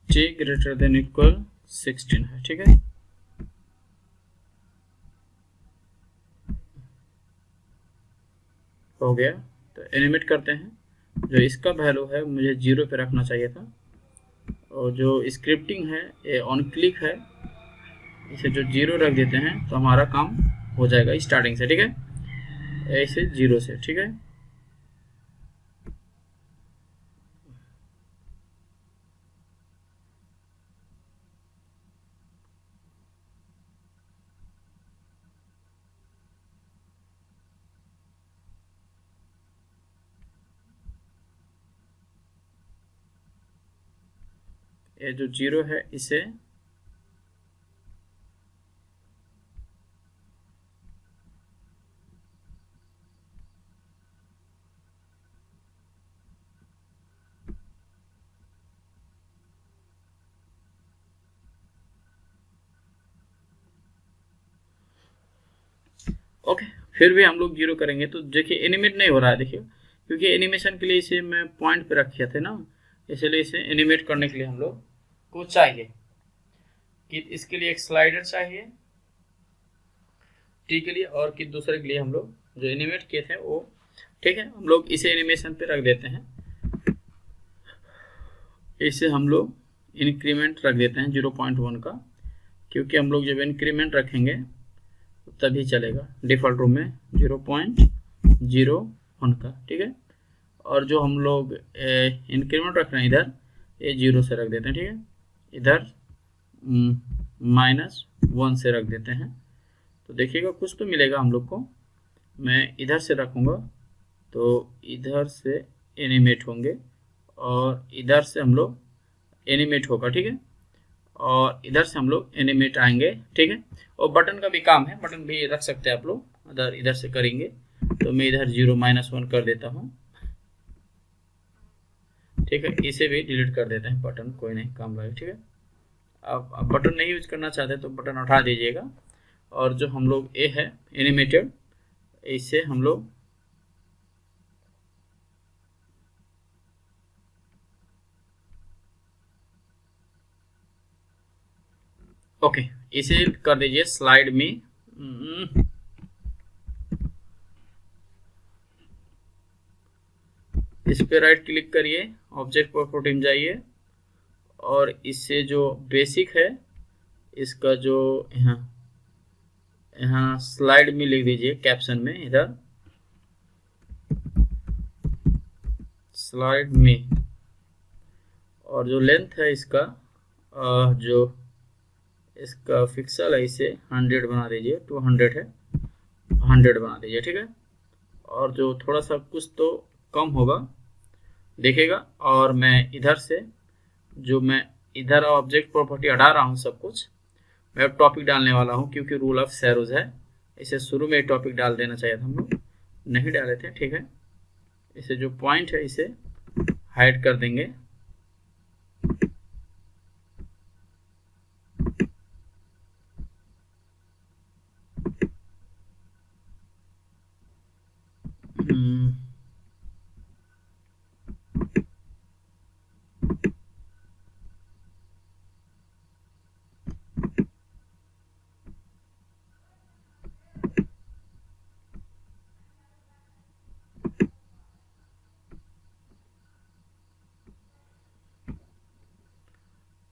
टी ग्रेटर देन इक्वल 16 है, ठीक है। हो गया, तो एनिमेट करते हैं। जो इसका वैल्यू है मुझे 0 पे रखना चाहिए था, और जो स्क्रिप्टिंग है ये ऑन क्लिक है, इसे जो 0 रख देते हैं तो हमारा काम हो जाएगा स्टार्टिंग से, ठीक है, ऐसे 0 से, ठीक है। ये जो 0 है इसे ओके, फिर भी हम लोग 0 करेंगे तो देखिए एनिमेट नहीं हो रहा है, देखिए क्योंकि एनिमेशन के लिए इसे मैं पॉइंट पे रखे थे ना, इसलिए इसे एनिमेट करने के लिए हम लोग को चाहिए कि इसके लिए एक स्लाइडर चाहिए टी के लिए, और कि दूसरे के लिए हम लोग जो एनिमेट किए थे वो, ठीक है, हम लोग इसे एनिमेशन पे रख देते हैं, इसे हम लोग इंक्रीमेंट रख देते हैं 0.1 का, क्योंकि हम लोग जब इंक्रीमेंट रखेंगे तभी चलेगा, डिफ़ॉल्ट रूम में 0.01 का, ठीक है। और जो हम लोग इंक्रीमेंट रख रहे हैं इधर, ये 0 से रख देते हैं, ठीक है, इधर -1 से रख देते हैं, तो देखिएगा कुछ तो मिलेगा हम लोग को। मैं इधर से रखूँगा तो इधर से एनिमेट होंगे और इधर से हम लोग एनिमेट होगा, ठीक है, और इधर से हम लोग एनिमेट आएंगे, ठीक है। और बटन का भी काम है, बटन भी रख सकते हैं आप लोग, इधर से करेंगे तो मैं इधर 0-1 कर देता हूँ, ठीक है, इसे भी डिलीट कर देते हैं, बटन कोई नहीं काम लगे, ठीक है। अब बटन नहीं यूज करना चाहते तो बटन उठा दीजिएगा, और जो हम लोग ए है एनिमेटेड, इसे हम लोग ओके, इसे कर दीजिए स्लाइड में, इस पे राइट क्लिक करिए, ऑब्जेक्ट प्रॉपर्टी में जाइए, और इससे जो बेसिक है इसका जो यहाँ स्लाइड में लिख दीजिए, कैप्शन में इधर स्लाइड में, और जो लेंथ है इसका जो इसका पिक्सल है इसे 100 बना दीजिए, 200 है 100 बना दीजिए, ठीक है। और जो थोड़ा सा कुछ तो कम होगा देखेगा, और मैं इधर से जो मैं इधर ऑब्जेक्ट प्रॉपर्टी हटा रहा हूँ सब कुछ, मैं टॉपिक डालने वाला हूँ क्योंकि रूल ऑफ सैरोज है, इसे शुरू में टॉपिक डाल देना चाहिए था, हम लोग नहीं डाले थे, ठीक है। इसे जो पॉइंट है इसे हाइड कर देंगे,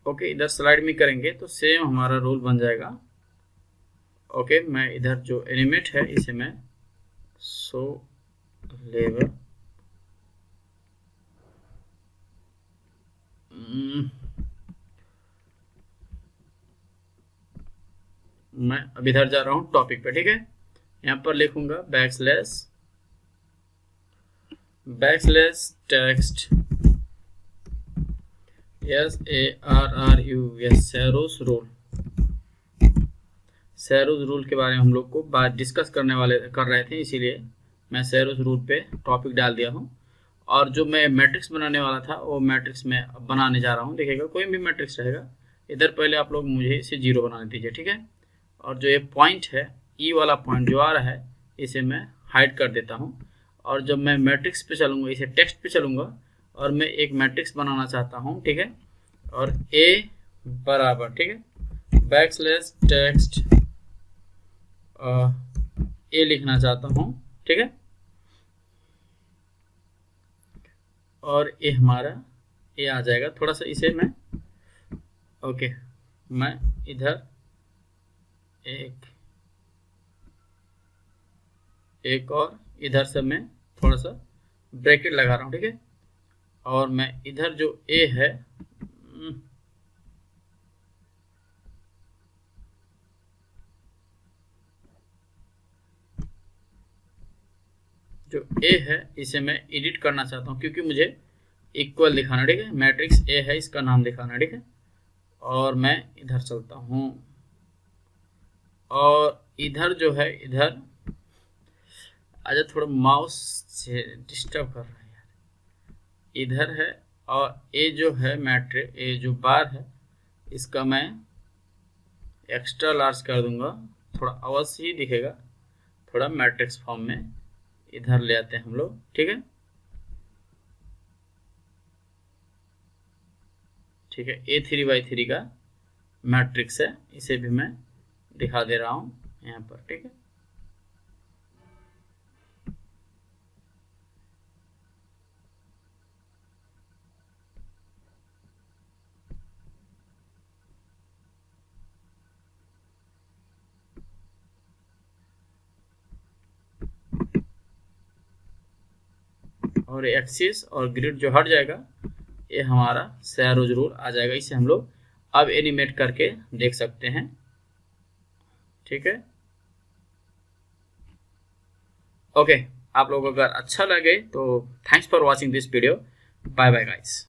ओके, इधर स्लाइड में करेंगे तो सेम हमारा रूल बन जाएगा। ओके, मैं इधर जो एनिमेट है इसे मैं शो लेबर मैं अब इधर जा रहा हूँ टॉपिक पे, ठीक है। यहाँ पर लिखूंगा बैकस्लैश टेक्स्ट सैरोस रूल के बारे में हम लोग को बात डिस्कस कर रहे थे, इसीलिए मैं सैरोस रूल पे टॉपिक डाल दिया हूँ। और जो मैं मैट्रिक्स बनाने वाला था वो मैट्रिक्स में अब बनाने जा रहा हूँ, देखिएगा कोई भी मैट्रिक्स रहेगा, इधर पहले आप लोग मुझे इसे 0 बनाने दीजिए, ठीक है। और जो ये पॉइंट है, ई वाला पॉइंट जो आ रहा है, इसे मैं हाइड कर देता हूँ। और जब मैं मैट्रिक्स पे चलूँगा, इसे टेक्स्ट पे चलूँगा, और मैं एक मैट्रिक्स बनाना चाहता हूँ, ठीक है, और ए बराबर, ठीक है, बैकस्लैश टेक्स्ट ए लिखना चाहता हूँ, ठीक है। और ये हमारा ये आ जाएगा, थोड़ा सा इसे मैं ओके, मैं इधर एक और इधर से मैं थोड़ा सा ब्रैकेट लगा रहा हूँ, ठीक है। और मैं इधर जो ए है इसे मैं एडिट करना चाहता हूँ, क्योंकि मुझे इक्वल दिखाना, ठीक है, मैट्रिक्स ए है इसका नाम दिखाना, ठीक है। और मैं इधर चलता हूँ, और इधर जो है, इधर आजा, थोड़ा माउस से डिस्टर्ब कर रहा है यार, इधर है, और ए जो है मैट्रिक्स, ए जो बार है इसका मैं एक्स्ट्रा लार्ज कर दूंगा, थोड़ा अवश्य ही दिखेगा, थोड़ा मैट्रिक्स फॉर्म में इधर ले आते हैं हम लोग, ठीक है। ठीक है, A3/3 का मैट्रिक्स है, इसे भी मैं दिखा दे रहा हूं यहाँ पर, ठीक है। और एक्सिस और ग्रिड जो हट जाएगा, ये हमारा सैरो जरूर आ जाएगा। इसे हम लोग अब एनिमेट करके देख सकते हैं, ठीक है। ओके, आप लोगों को अगर अच्छा लगे तो thanks for watching this video. Bye bye guys.